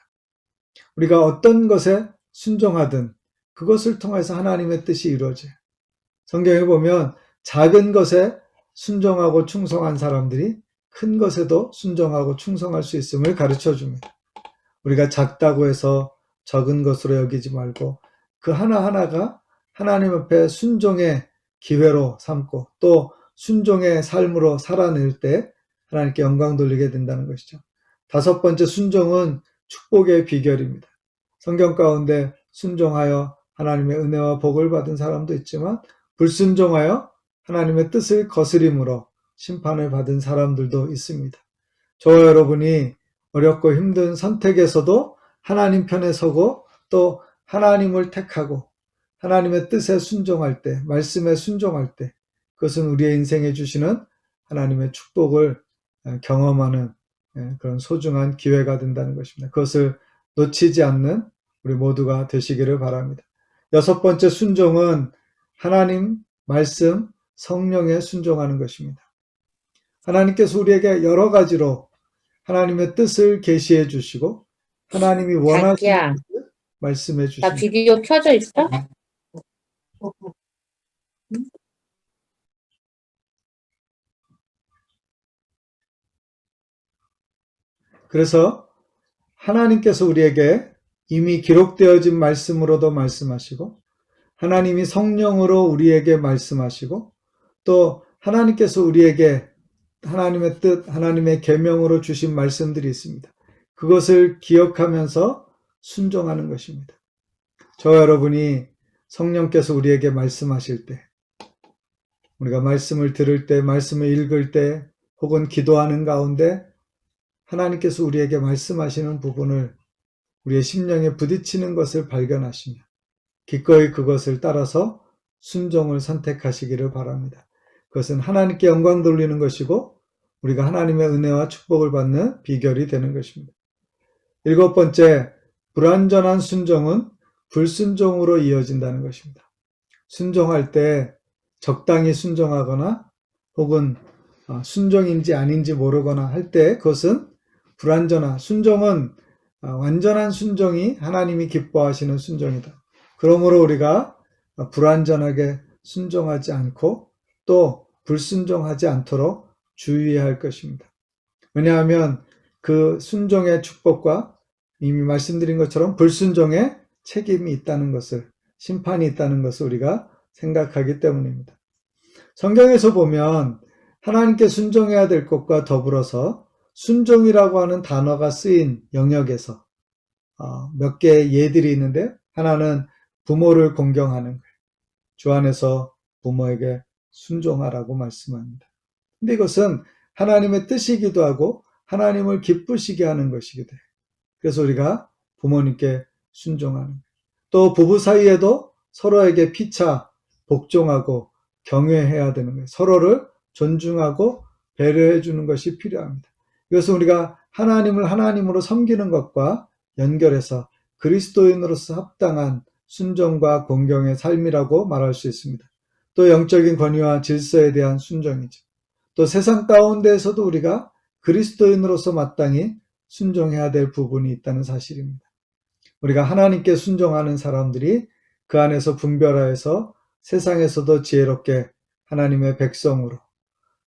우리가 어떤 것에 순종하든 그것을 통해서 하나님의 뜻이 이루어져요. 성경에 보면 작은 것에 순종하고 충성한 사람들이 큰 것에도 순종하고 충성할 수 있음을 가르쳐 줍니다. 우리가 작다고 해서 적은 것으로 여기지 말고 그 하나하나가 하나님 앞에 순종의 기회로 삼고 또 순종의 삶으로 살아낼 때 하나님께 영광 돌리게 된다는 것이죠. 다섯 번째, 순종은 축복의 비결입니다. 성경 가운데 순종하여 하나님의 은혜와 복을 받은 사람도 있지만 불순종하여 하나님의 뜻을 거스림으로 심판을 받은 사람들도 있습니다. 저와 여러분이 어렵고 힘든 선택에서도 하나님 편에 서고 또 하나님을 택하고 하나님의 뜻에 순종할 때, 말씀에 순종할 때 그것은 우리의 인생에 주시는 하나님의 축복을 경험하는 그런 소중한 기회가 된다는 것입니다. 그것을 놓치지 않는 우리 모두가 되시기를 바랍니다. 여섯 번째, 순종은 하나님 말씀, 성령에 순종하는 것입니다. 하나님께서 우리에게 여러 가지로 하나님의 뜻을 계시해 주시고 하나님이 원하시는 자기야, 뜻을 말씀해 나 주십니다. 비디오 켜져 있어? 그래서 하나님께서 우리에게 이미 기록되어진 말씀으로도 말씀하시고 하나님이 성령으로 우리에게 말씀하시고 또 하나님께서 우리에게 하나님의 뜻, 하나님의 계명으로 주신 말씀들이 있습니다. 그것을 기억하면서 순종하는 것입니다. 저와 여러분이 성령께서 우리에게 말씀하실 때 우리가 말씀을 들을 때, 말씀을 읽을 때 혹은 기도하는 가운데 하나님께서 우리에게 말씀하시는 부분을 우리의 심령에 부딪히는 것을 발견하시며 기꺼이 그것을 따라서 순종을 선택하시기를 바랍니다. 그것은 하나님께 영광 돌리는 것이고 우리가 하나님의 은혜와 축복을 받는 비결이 되는 것입니다. 7번째, 불완전한 순종은 불순종으로 이어진다는 것입니다. 순종할 때 적당히 순종하거나 혹은 순종인지 아닌지 모르거나 할 때 그것은 불완전한 순종은 완전한 순종이 하나님이 기뻐하시는 순종이다. 그러므로 우리가 불완전하게 순종하지 않고 또 불순종하지 않도록 주의해야 할 것입니다. 왜냐하면 그 순종의 축복과 이미 말씀드린 것처럼 불순종의 책임이 있다는 것을, 심판이 있다는 것을 우리가 생각하기 때문입니다. 성경에서 보면 하나님께 순종해야 될 것과 더불어서 순종이라고 하는 단어가 쓰인 영역에서 몇 개의 예들이 있는데, 하나는 부모를 공경하는 거예요. 주 안에서 부모에게 순종하라고 말씀합니다. 근데 이것은 하나님의 뜻이기도 하고 하나님을 기쁘시게 하는 것이기도 해요. 그래서 우리가 부모님께 순종하는 거예요. 또 부부 사이에도 서로에게 피차 복종하고 경외해야 되는 거예요. 서로를 존중하고 배려해 주는 것이 필요합니다. 이것은 우리가 하나님을 하나님으로 섬기는 것과 연결해서 그리스도인으로서 합당한 순종과 공경의 삶이라고 말할 수 있습니다. 또 영적인 권위와 질서에 대한 순종이죠. 또 세상 가운데에서도 우리가 그리스도인으로서 마땅히 순종해야 될 부분이 있다는 사실입니다. 우리가 하나님께 순종하는 사람들이 그 안에서 분별하여서 세상에서도 지혜롭게 하나님의 백성으로,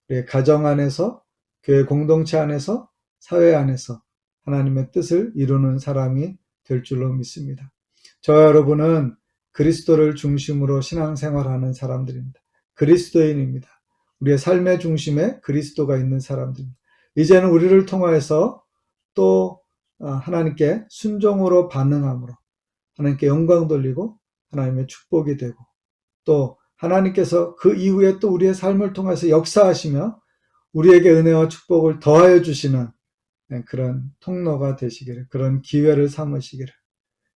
우리의 가정 안에서, 교회 공동체 안에서, 사회 안에서 하나님의 뜻을 이루는 사람이 될 줄로 믿습니다. 저와 여러분은 그리스도를 중심으로 신앙생활하는 사람들입니다. 그리스도인입니다. 우리의 삶의 중심에 그리스도가 있는 사람들입니다. 이제는 우리를 통하여서 또 하나님께 순종으로 반응함으로 하나님께 영광 돌리고 하나님의 축복이 되고, 또 하나님께서 그 이후에 또 우리의 삶을 통해서 역사하시며 우리에게 은혜와 축복을 더하여 주시는 그런 통로가 되시기를, 그런 기회를 삼으시기를,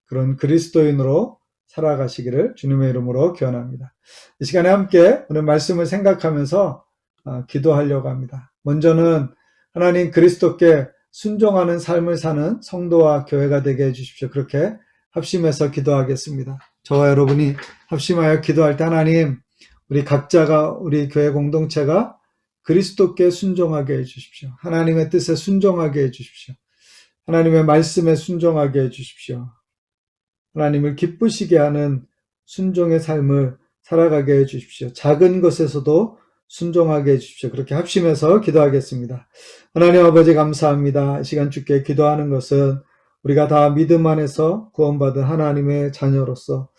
그런 그리스도인으로 살아가시기를 주님의 이름으로 기원합니다. 이 시간에 함께 오늘 말씀을 생각하면서 기도하려고 합니다. 먼저는 하나님 그리스도께 순종하는 삶을 사는 성도와 교회가 되게 해주십시오. 그렇게 합심해서 기도하겠습니다. 저와 여러분이 합심하여 기도할 때 하나님, 우리 각자가, 우리 교회 공동체가 그리스도께 순종하게 해주십시오. 하나님의 뜻에 순종하게 해주십시오. 하나님의 말씀에 순종하게 해주십시오. 하나님을 기쁘시게 하는 순종의 삶을 살아가게 해주십시오. 작은 것에서도 순종하게 해주십시오. 그렇게 합심해서 기도하겠습니다. 하나님 아버지 감사합니다. 이 시간 주께 기도하는 것은 우리가 다 믿음 안에서 구원받은 하나님의 자녀로서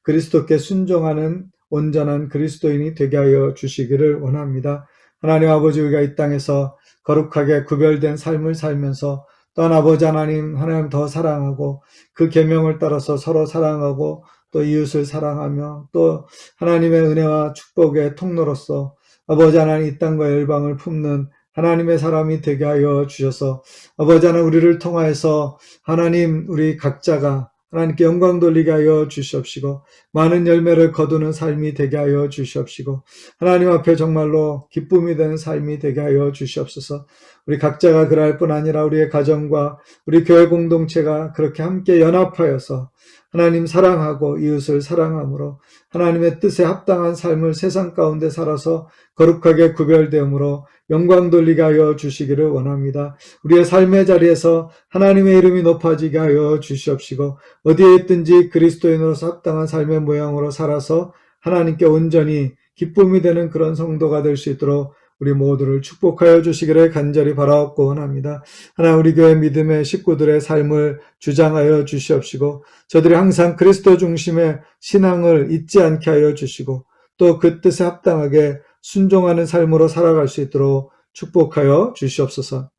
그리스도께 순종하는 온전한 그리스도인이 되게 하여 주시기를 원합니다. 하나님 아버지, 우리가 이 땅에서 거룩하게 구별된 삶을 살면서 또한 아버지 하나님 더 사랑하고 그 계명을 따라서 서로 사랑하고 또 이웃을 사랑하며 또 하나님의 은혜와 축복의 통로로서 아버지 하나님 이 땅과 열방을 품는 하나님의 사람이 되게 하여 주셔서 아버지 하나님 우리를 통하여서 하나님 우리 각자가 하나님께 영광 돌리게 하여 주시옵시고 많은 열매를 거두는 삶이 되게 하여 주시옵시고 하나님 앞에 정말로 기쁨이 되는 삶이 되게 하여 주시옵소서. 우리 각자가 그럴 뿐 아니라 우리의 가정과 우리 교회 공동체가 그렇게 함께 연합하여서 하나님 사랑하고 이웃을 사랑함으로 하나님의 뜻에 합당한 삶을 세상 가운데 살아서 거룩하게 구별되므로 영광 돌리게 하여 주시기를 원합니다. 우리의 삶의 자리에서 하나님의 이름이 높아지게 하여 주시옵시고 어디에 있든지 그리스도인으로서 합당한 삶의 모양으로 살아서 하나님께 온전히 기쁨이 되는 그런 성도가 될 수 있도록 우리 모두를 축복하여 주시기를 간절히 바라옵고 원합니다. 하나님 우리 교회 믿음의 식구들의 삶을 주장하여 주시옵시고 저들이 항상 그리스도 중심의 신앙을 잊지 않게 하여 주시고 또 그 뜻에 합당하게 순종하는 삶으로 살아갈 수 있도록 축복하여 주시옵소서.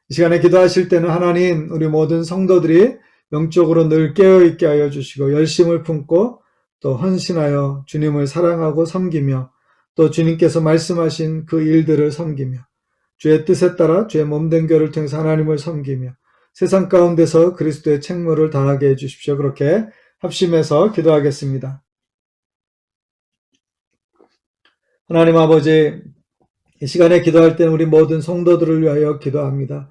이 시간에 기도하실 때는 하나님 우리 모든 성도들이 영적으로 늘 깨어있게 하여 주시고 열심을 품고 또 헌신하여 주님을 사랑하고 섬기며 또 주님께서 말씀하신 그 일들을 섬기며 주의 뜻에 따라 주의 몸된 교회를 통해서 하나님을 섬기며 세상 가운데서 그리스도의 책무를 다하게 해주십시오. 그렇게 합심해서 기도하겠습니다. 하나님 아버지, 이 시간에 기도할 때는 우리 모든 성도들을 위하여 기도합니다.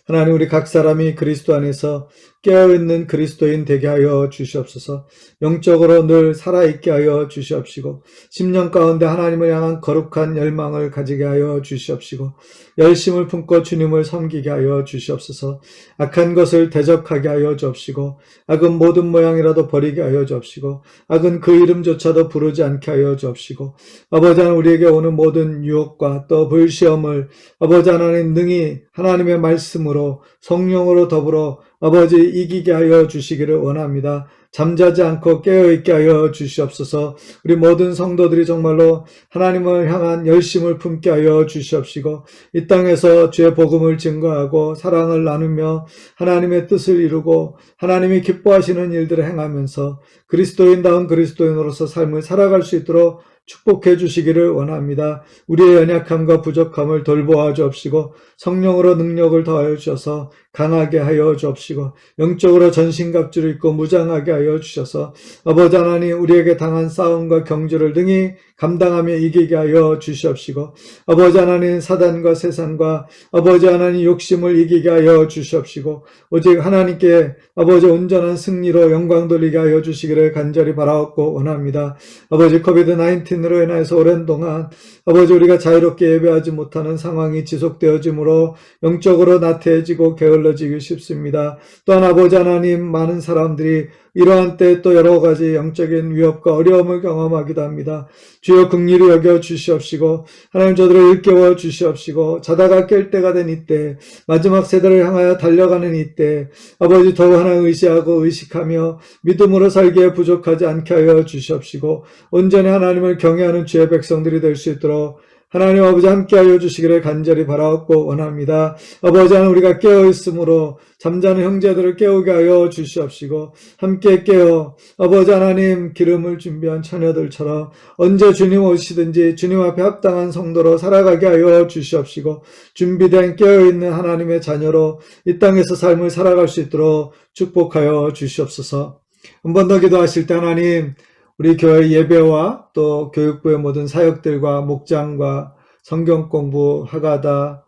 하나님, 우리 각 사람이 그리스도 안에서 깨어있는 그리스도인 되게 하여 주시옵소서. 영적으로 늘 살아있게 하여 주시옵시고 심령 가운데 하나님을 향한 거룩한 열망을 가지게 하여 주시옵시고 열심을 품고 주님을 섬기게 하여 주시옵소서. 악한 것을 대적하게 하여 주옵시고 악은 모든 모양이라도 버리게 하여 주옵시고 악은 그 이름조차도 부르지 않게 하여 주옵시고 아버지 하나님, 우리에게 오는 모든 유혹과 또 불시험을 아버지 하나님 능히 하나님의 말씀으로 성령으로 더불어 아버지 이기게 하여 주시기를 원합니다. 잠자지 않고 깨어있게 하여 주시옵소서. 우리 모든 성도들이 정말로 하나님을 향한 열심을 품게 하여 주시옵시고 이 땅에서 주의 복음을 증거하고 사랑을 나누며 하나님의 뜻을 이루고 하나님이 기뻐하시는 일들을 행하면서 그리스도인다운 그리스도인으로서 삶을 살아갈 수 있도록 축복해 주시기를 원합니다. 우리의 연약함과 부족함을 돌보아 주옵시고 성령으로 능력을 더하여 주셔서 강하게 하여 주옵시고 영적으로 전신갑주를 입고 무장하게 하여 주셔서 아버지 하나님, 우리에게 당한 싸움과 경주를 능히 감당하며 이기게 하여 주시옵시고 아버지 하나님, 사단과 세상과 아버지 하나님 욕심을 이기게 하여 주시옵시고 오직 하나님께 아버지 온전한 승리로 영광 돌리게 하여 주시기를 간절히 바라옵고 원합니다. 아버지, 코비드-19으로 인해서 오랜 동안 아버지 우리가 자유롭게 예배하지 못하는 상황이 지속되어지므로 영적으로 나태해지고 게을러지기 쉽습니다. 또한 아버지 하나님, 많은 사람들이 이러한 때 또 여러 가지 영적인 위협과 어려움을 경험하기도 합니다. 주여 긍휼히 여겨 주시옵시고 하나님, 저들을 일깨워 주시옵시고 자다가 깰 때가 된 이때, 마지막 세대를 향하여 달려가는 이때 아버지 더욱 하나님 의지하고 의식하며 믿음으로 살기에 부족하지 않게 하여 주시옵시고 온전히 하나님을 경외하는 주의 백성들이 될 수 있도록 하나님 아버지 함께하여 주시기를 간절히 바라옵고 원합니다. 아버지 하나님, 우리가 깨어있으므로 잠자는 형제들을 깨우게 하여 주시옵시고 함께 깨어 아버지 하나님, 기름을 준비한 처녀들처럼 언제 주님 오시든지 주님 앞에 합당한 성도로 살아가게 하여 주시옵시고 준비된 깨어있는 하나님의 자녀로 이 땅에서 삶을 살아갈 수 있도록 축복하여 주시옵소서. 한 번 더 기도하실 때 하나님, 우리 교회 예배와 또 교육부의 모든 사역들과 목장과 성경 공부, 하가다,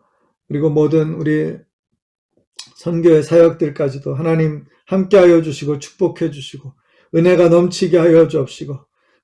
그리고 모든 우리 선교의 사역들까지도 하나님 함께하여 주시고 축복해 주시고 은혜가 넘치게 하여 주옵시고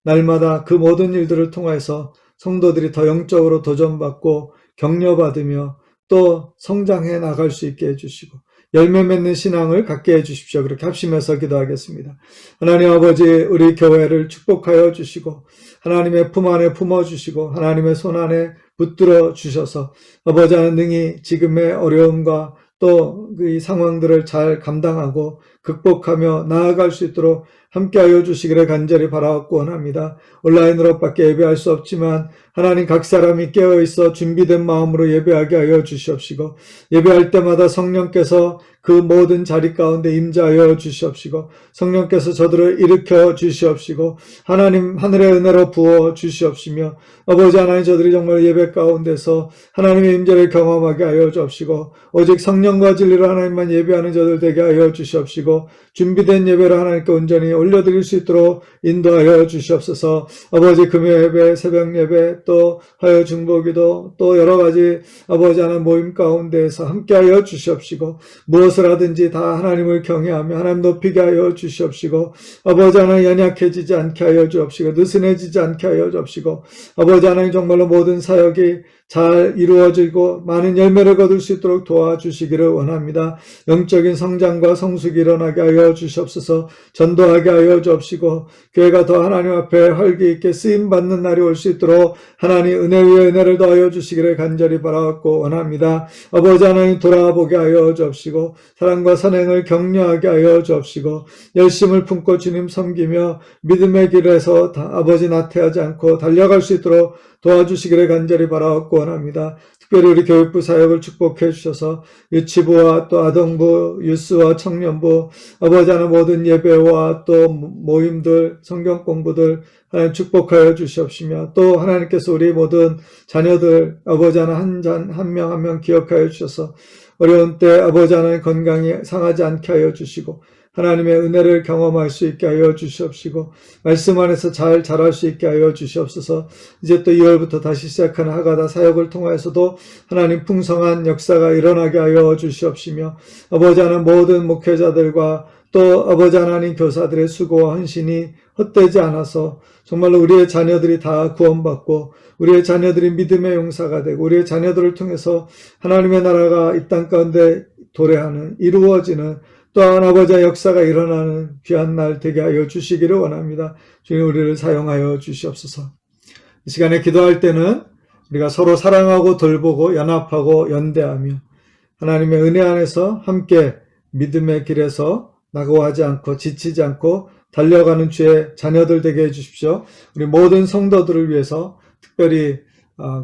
날마다 그 모든 일들을 통해서 성도들이 더 영적으로 도전받고 격려받으며 또 성장해 나갈 수 있게 해주시고 열매 맺는 신앙을 갖게 해주십시오. 그렇게 합심해서 기도하겠습니다. 하나님 아버지, 우리 교회를 축복하여 주시고 하나님의 품 안에 품어주시고 하나님의 손 안에 붙들어 주셔서 아버지 하나님, 능히 지금의 어려움과 또 이 상황들을 잘 감당하고 극복하며 나아갈 수 있도록 함께하여 주시기를 간절히 바라옵고 원합니다. 온라인으로밖에 예배할 수 없지만 하나님, 각 사람이 깨어있어 준비된 마음으로 예배하게 하여 주시옵시고 예배할 때마다 성령께서 그 모든 자리 가운데 임재하여 주시옵시고 성령께서 저들을 일으켜 주시옵시고 하나님, 하늘의 은혜로 부어 주시옵시며 아버지 하나님, 저들이 정말 예배 가운데서 하나님의 임재를 경험하게 하여 주옵시고 오직 성령과 진리로 하나님만 예배하는 저들 되게 하여 주시옵시고 준비된 예배를 하나님께 온전히 올려드릴 수 있도록 인도하여 주시옵소서. 아버지, 금요 예배, 새벽 예배, 또 화요 중보기도, 또 여러 가지 아버지 하나님 모임 가운데에서 함께하여 주시옵시고 무엇을 하든지 다 하나님을 경외하며 하나님 높이게 하여 주시옵시고 아버지 하나님, 연약해지지 않게 하여 주옵시고 느슨해지지 않게 하여 주옵시고 아버지 하나님, 정말로 모든 사역이 잘 이루어지고 많은 열매를 거둘 수 있도록 도와주시기를 원합니다. 영적인 성장과 성숙이 일어나게 하여 주시옵소서. 전도하게 하여 주옵시고 교회가 더 하나님 앞에 활기 있게 쓰임받는 날이 올 수 있도록 하나님 은혜 위에 은혜를 더하여 주시기를 간절히 바라옵고 원합니다. 아버지 하나님, 돌아보게 하여 주옵시고 사랑과 선행을 격려하게 하여 주옵시고 열심을 품고 주님 섬기며 믿음의 길에서 아버지 나태하지 않고 달려갈 수 있도록 도와주시기를 간절히 바라옵고 원합니다. 특별히 우리 교육부 사역을 축복해 주셔서 유치부와 또 아동부, 유스와 청년부, 아버지 하나님 모든 예배와 또 모임들, 성경 공부들 하나님 축복하여 주시옵시며 또 하나님께서 우리 모든 자녀들 아버지 하나님 한 명 한 명 기억하여 주셔서 어려운 때 아버지 하나님 건강이 상하지 않게 하여 주시고 하나님의 은혜를 경험할 수 있게 하여 주시옵시고 말씀 안에서 잘 자랄 수 있게 하여 주시옵소서. 이제 또 2월부터 다시 시작하는 하가다 사역을 통하여서도 하나님 풍성한 역사가 일어나게 하여 주시옵시며 아버지 하나님 모든 목회자들과 또 아버지 하나님 교사들의 수고와 헌신이 헛되지 않아서 정말로 우리의 자녀들이 다 구원받고 우리의 자녀들이 믿음의 용사가 되고 우리의 자녀들을 통해서 하나님의 나라가 이 땅 가운데 도래하는 이루어지는 또한 아버지의 역사가 일어나는 귀한 날 되게 하여 주시기를 원합니다. 주님 우리를 사용하여 주시옵소서. 이 시간에 기도할 때는 우리가 서로 사랑하고 돌보고 연합하고 연대하며 하나님의 은혜 안에서 함께 믿음의 길에서 낙오하지 않고 지치지 않고 달려가는 주의 자녀들 되게 해주십시오. 우리 모든 성도들을 위해서 특별히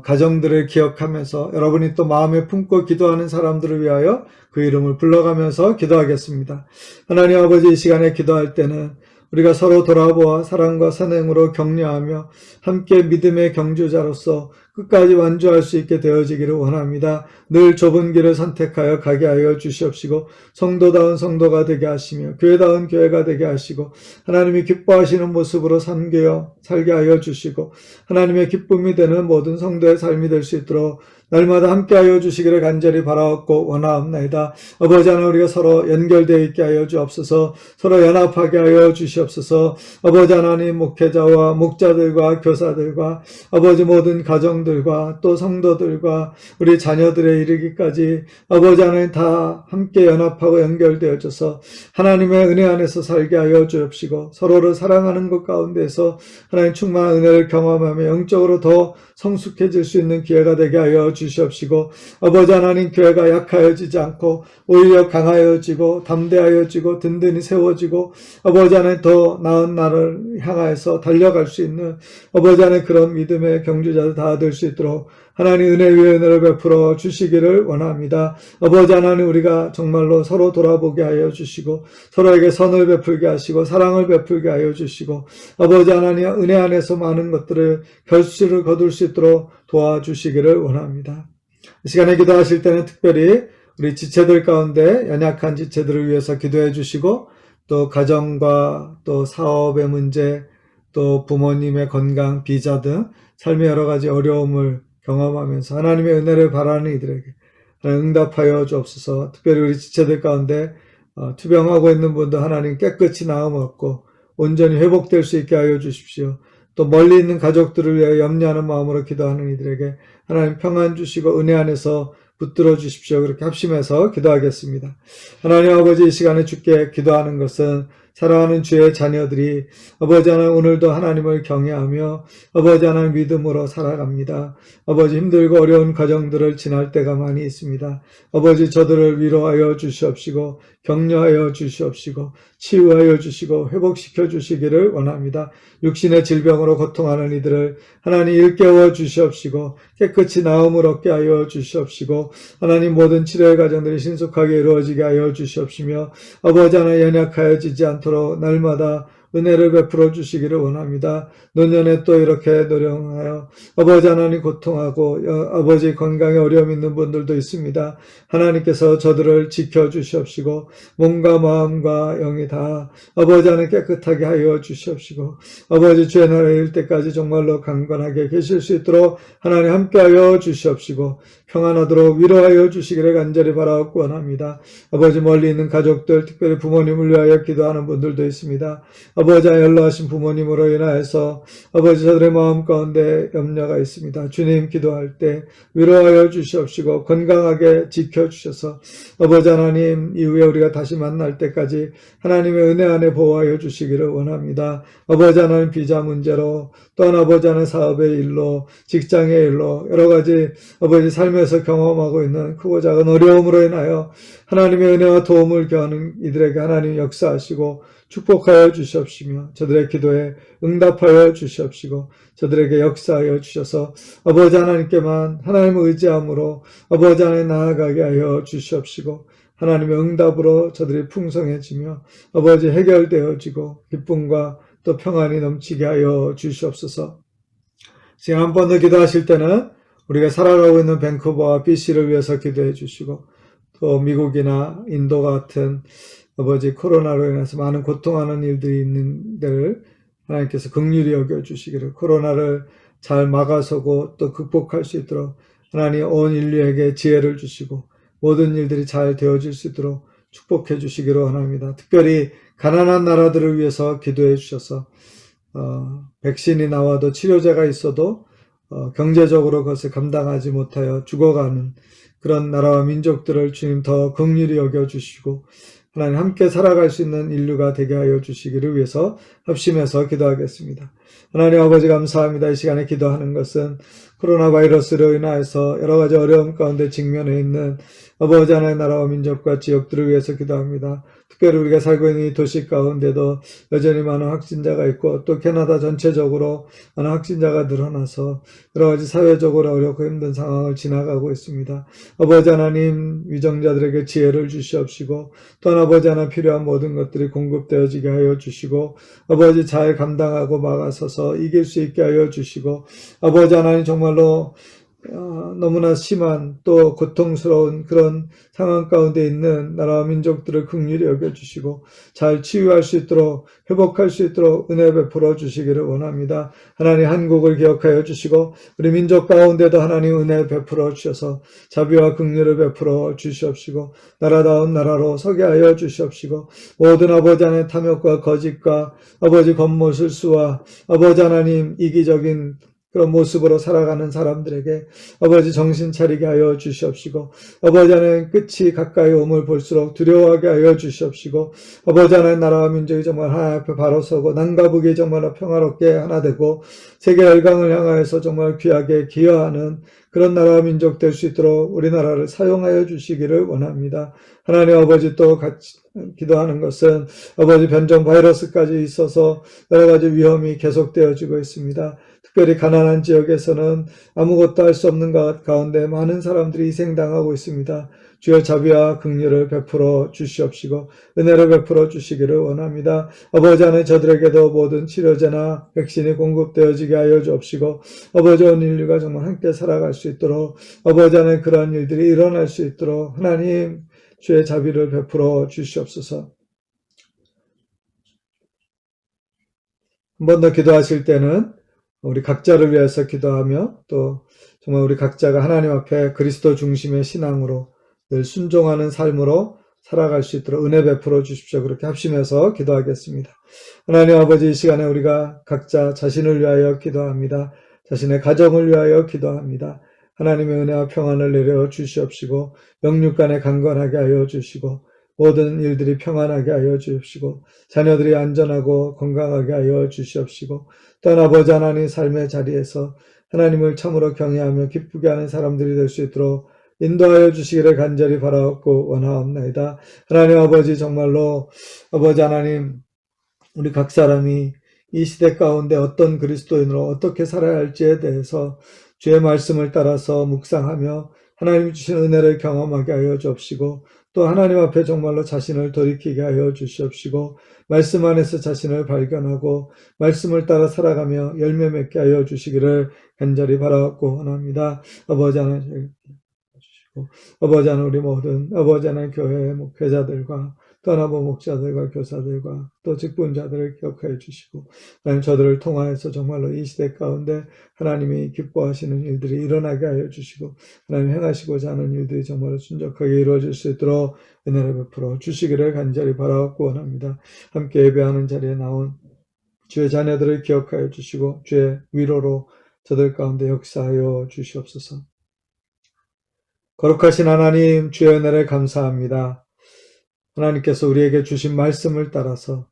가정들을 기억하면서 여러분이 또 마음에 품고 기도하는 사람들을 위하여 그 이름을 불러가면서 기도하겠습니다. 하나님 아버지 이 시간에 기도할 때는 우리가 서로 돌아보아 사랑과 선행으로 격려하며 함께 믿음의 경주자로서 끝까지 완주할 수 있게 되어지기를 원합니다. 늘 좁은 길을 선택하여 가게 하여 주시옵시고 성도다운 성도가 되게 하시며 교회다운 교회가 되게 하시고 하나님이 기뻐하시는 모습으로 살게 하여 주시고 하나님의 기쁨이 되는 모든 성도의 삶이 될 수 있도록 날마다 함께하여 주시기를 간절히 바라옵고 원하옵나이다. 아버지 하나님 우리가 서로 연결되어 있게 하여 주옵소서. 서로 연합하게 하여 주시옵소서. 아버지 하나님 목회자와 목자들과 교사들과 아버지 모든 가정들과 또 성도들과 우리 자녀들의 이르기까지 아버지 하나님 다 함께 연합하고 연결되어져서 하나님의 은혜 안에서 살게 하여 주옵시고 서로를 사랑하는 것 가운데서 하나님 충만한 은혜를 경험하며 영적으로 더 성숙해질 수 있는 기회가 되게 하여 주시옵시고 아버지 하나님 교회가 약하여지지 않고 오히려 강하여지고 담대하여지고 든든히 세워지고 아버지 하나님 더 나은 날을 향하여서 달려갈 수 있는 아버지 하나님 그런 믿음의 경주자들 다 될 수 있도록 하나님 은혜 위에 은혜를 베풀어 주시기를 원합니다. 아버지 하나님 우리가 정말로 서로 돌아보게 하여 주시고 서로에게 선을 베풀게 하시고 사랑을 베풀게 하여 주시고 아버지 하나님 은혜 안에서 많은 것들을 결실을 거둘 수 있도록 도와주시기를 원합니다. 이 시간에 기도하실 때는 특별히 우리 지체들 가운데 연약한 지체들을 위해서 기도해 주시고 또 가정과 또 사업의 문제 또 부모님의 건강, 비자 등 삶의 여러 가지 어려움을 경험하면서 하나님의 은혜를 바라는 이들에게 응답하여 주옵소서. 특별히 우리 지체들 가운데 투병하고 있는 분도 하나님 깨끗이 나음 얻고 온전히 회복될 수 있게 하여 주십시오. 또 멀리 있는 가족들을 위해 염려하는 마음으로 기도하는 이들에게 하나님 평안 주시고 은혜 안에서 붙들어 주십시오. 그렇게 합심해서 기도하겠습니다. 하나님 아버지 이 시간에 주께 기도하는 것은 사랑하는 주의 자녀들이 아버지 하나님 오늘도 하나님을 경외하며 아버지 하나님 믿음으로 살아갑니다. 아버지 힘들고 어려운 과정들을 지날 때가 많이 있습니다. 아버지 저들을 위로하여 주시옵시고 격려하여 주시옵시고 치유하여 주시고 회복시켜 주시기를 원합니다. 육신의 질병으로 고통하는 이들을 하나님 일깨워 주시옵시고 깨끗이 나음을 얻게 하여 주시옵시고 하나님 모든 치료의 과정들이 신속하게 이루어지게 하여 주시옵시며 아버지 하나님 연약하여지지 않도록 날마다 은혜를 베풀어 주시기를 원합니다. 노년에 또 이렇게 노령하여 아버지 하나님 고통하고 아버지 건강에 어려움 있는 분들도 있습니다. 하나님께서 저들을 지켜주시옵시고 몸과 마음과 영이 다 아버지 하나님 깨끗하게 하여 주시옵시고 아버지 주의 나라에 이를 때까지 정말로 강건하게 계실 수 있도록 하나님 함께하여 주시옵시고 평안하도록 위로하여 주시기를 간절히 바라옵고 원합니다. 아버지 멀리 있는 가족들 특별히 부모님을 위하여 기도하는 분들도 있습니다. 아버지 연로하신 부모님으로 인하여서 아버지 저들의 마음 가운데 염려가 있습니다. 주님 기도할 때 위로하여 주시옵시고 건강하게 지켜주셔서 아버지 하나님 이후에 우리가 다시 만날 때까지 하나님의 은혜 안에 보호하여 주시기를 원합니다. 아버지 하나님 비자 문제로 또한 아버지 하나님 사업의 일로 직장의 일로 여러 가지 아버지 삶에서 경험하고 있는 크고 작은 어려움으로 인하여 하나님의 은혜와 도움을 구하는 이들에게 하나님 역사하시고 축복하여 주시옵시고 주시옵시며 저들의 기도에 응답하여 주시옵시고 저들에게 역사하여 주셔서 아버지 하나님께만 하나님을 의지함으로 아버지 하나님 나아가게 하여 주시옵시고 하나님의 응답으로 저들이 풍성해지며 아버지 해결되어지고 기쁨과 또 평안이 넘치게 하여 주시옵소서. 지금 한 번 더 기도하실 때는 우리가 살아가고 있는 밴쿠버와 BC를 위해서 기도해 주시고 또 미국이나 인도 같은 아버지 코로나로 인해서 많은 고통하는 일들이 있는 데를 하나님께서 긍휼히 여겨주시기를 코로나를 잘 막아서고 또 극복할 수 있도록 하나님 온 인류에게 지혜를 주시고 모든 일들이 잘 되어질 수 있도록 축복해 주시기를 원합니다. 특별히 가난한 나라들을 위해서 기도해 주셔서 백신이 나와도 치료제가 있어도 경제적으로 그것을 감당하지 못하여 죽어가는 그런 나라와 민족들을 주님 더 긍휼히 여겨주시고 하나님 함께 살아갈 수 있는 인류가 되게 하여 주시기를 위해서 합심해서 기도하겠습니다. 하나님 아버지 감사합니다. 이 시간에 기도하는 것은 코로나 바이러스로 인하여서 여러 가지 어려움 가운데 직면해 있는 아버지 하나님의 나라와 민족과 지역들을 위해서 기도합니다. 특별히 우리가 살고 있는 이 도시 가운데도 여전히 많은 확진자가 있고 또 캐나다 전체적으로 많은 확진자가 늘어나서 여러 가지 사회적으로 어렵고 힘든 상황을 지나가고 있습니다. 아버지 하나님 위정자들에게 지혜를 주시옵시고 또한 아버지 하나 필요한 모든 것들이 공급되어지게 하여 주시고 아버지 잘 감당하고 막아서서 이길 수 있게 하여 주시고 아버지 하나님 정말로 너무나 심한 또 고통스러운 그런 상황 가운데 있는 나라와 민족들을 긍휼히 여겨주시고 잘 치유할 수 있도록 회복할 수 있도록 은혜 베풀어 주시기를 원합니다. 하나님 한국을 기억하여 주시고 우리 민족 가운데도 하나님 은혜 베풀어 주셔서 자비와 긍휼을 베풀어 주시옵시고 나라다운 나라로 서게 하여 주시옵시고 모든 아버지 하나님 탐욕과 거짓과 아버지 권모술수와 아버지 하나님 이기적인 그런 모습으로 살아가는 사람들에게 아버지 정신 차리게 하여 주시옵시고 아버지 하나님 끝이 가까이 오물 볼수록 두려워하게 하여 주시옵시고 아버지 하나님 나라와 민족이 정말 하나님 앞에 바로 서고 남과 북이 정말 평화롭게 하나 되고 세계 열강을 향하여서 정말 귀하게 기여하는 그런 나라와 민족 될 수 있도록 우리나라를 사용하여 주시기를 원합니다. 하나님 아버지 또 같이 기도하는 것은 아버지 변종 바이러스까지 있어서 여러 가지 위험이 계속되어지고 있습니다. 특별히 가난한 지역에서는 아무것도 할 수 없는 것 가운데 많은 사람들이 희생당하고 있습니다. 주여 자비와 긍휼을 베풀어 주시옵시고 은혜를 베풀어 주시기를 원합니다. 아버지 하나님 저들에게도 모든 치료제나 백신이 공급되어지게 하여 주옵시고 아버지 온 인류가 정말 함께 살아갈 수 있도록 아버지 하나님 그러한 일들이 일어날 수 있도록 하나님 주의 자비를 베풀어 주시옵소서. 한 번 더 기도하실 때는 우리 각자를 위해서 기도하며 또 정말 우리 각자가 하나님 앞에 그리스도 중심의 신앙으로 늘 순종하는 삶으로 살아갈 수 있도록 은혜 베풀어 주십시오. 그렇게 합심해서 기도하겠습니다. 하나님 아버지 이 시간에 우리가 각자 자신을 위하여 기도합니다. 자신의 가정을 위하여 기도합니다. 하나님의 은혜와 평안을 내려 주시옵시고 영육간에 강건하게 하여 주시고 모든 일들이 평안하게 하여 주십시고 자녀들이 안전하고 건강하게 하여 주시옵시고 또한 아버지 하나님 삶의 자리에서 하나님을 참으로 경외하며 기쁘게 하는 사람들이 될 수 있도록 인도하여 주시기를 간절히 바라옵고 원하옵나이다. 하나님 아버지 정말로 아버지 하나님 우리 각 사람이 이 시대 가운데 어떤 그리스도인으로 어떻게 살아야 할지에 대해서 주의 말씀을 따라서 묵상하며 하나님이 주신 은혜를 경험하게 하여 주옵시고 또 하나님 앞에 정말로 자신을 돌이키게 하여 주시옵시고 말씀 안에서 자신을 발견하고 말씀을 따라 살아가며 열매 맺게 하여 주시기를 간절히 바라옵고 원합니다. 아버지 하나님 주시고 아버지 하나님 우리 모든 아버지 하나님 교회 목회자들과 떠나보 목자들과 교사들과 또 직분자들을 기억하여 주시고 하나님 저들을 통하여서 정말로 이 시대 가운데 하나님이 기뻐하시는 일들이 일어나게 하여 주시고 하나님 행하시고자 하는 일들이 정말로 순적하게 이루어질 수 있도록 은혜를 베풀어 주시기를 간절히 바라옵고 원합니다. 함께 예배하는 자리에 나온 주의 자녀들을 기억하여 주시고 주의 위로로 저들 가운데 역사하여 주시옵소서. 거룩하신 하나님 주의 은혜를 감사합니다. 하나님께서 우리에게 주신 말씀을 따라서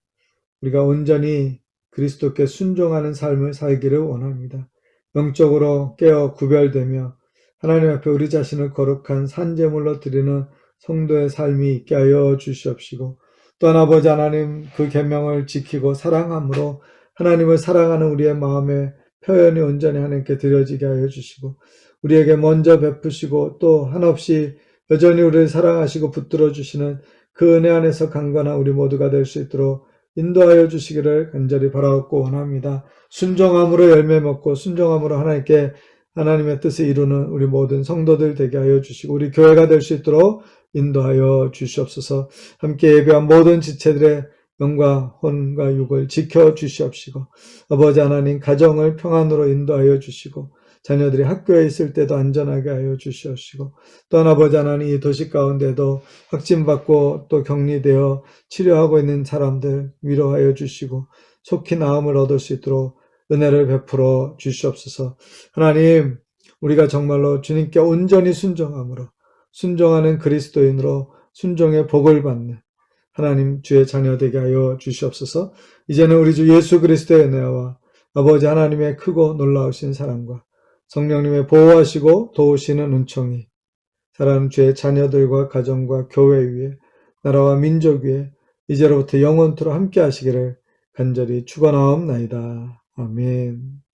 우리가 온전히 그리스도께 순종하는 삶을 살기를 원합니다. 영적으로 깨어 구별되며 하나님 앞에 우리 자신을 거룩한 산제물로 드리는 성도의 삶이 있게 하여 주시옵시고 또한 아버지 하나님 그 계명을 지키고 사랑함으로 하나님을 사랑하는 우리의 마음의 표현이 온전히 하나님께 드려지게 하여 주시고 우리에게 먼저 베푸시고 또 한없이 여전히 우리를 사랑하시고 붙들어 주시는 그 은혜 안에서 강건한 우리 모두가 될 수 있도록 인도하여 주시기를 간절히 바라옵고 원합니다. 순종함으로 열매 맺고 순종함으로 하나님께 하나님의 뜻을 이루는 우리 모든 성도들 되게 하여 주시고 우리 교회가 될 수 있도록 인도하여 주시옵소서. 함께 예배한 모든 지체들의 영과 혼과 육을 지켜 주시옵시고 아버지 하나님 가정을 평안으로 인도하여 주시고 자녀들이 학교에 있을 때도 안전하게 하여 주시옵시고 또한 아버지 하나님 이 도시 가운데도 확진받고 또 격리되어 치료하고 있는 사람들 위로하여 주시고 속히 나음을 얻을 수 있도록 은혜를 베풀어 주시옵소서. 하나님 우리가 정말로 주님께 온전히 순종함으로 순종하는 그리스도인으로 순종의 복을 받는 하나님 주의 자녀 되게 하여 주시옵소서. 이제는 우리 주 예수 그리스도의 은혜와 아버지 하나님의 크고 놀라우신 사랑과 성령님의 보호하시고 도우시는 은총이 사랑하는 주의 자녀들과 가정과 교회 위에 나라와 민족 위에 이제로부터 영원토록 함께 하시기를 간절히 축원하옵나이다. 아멘.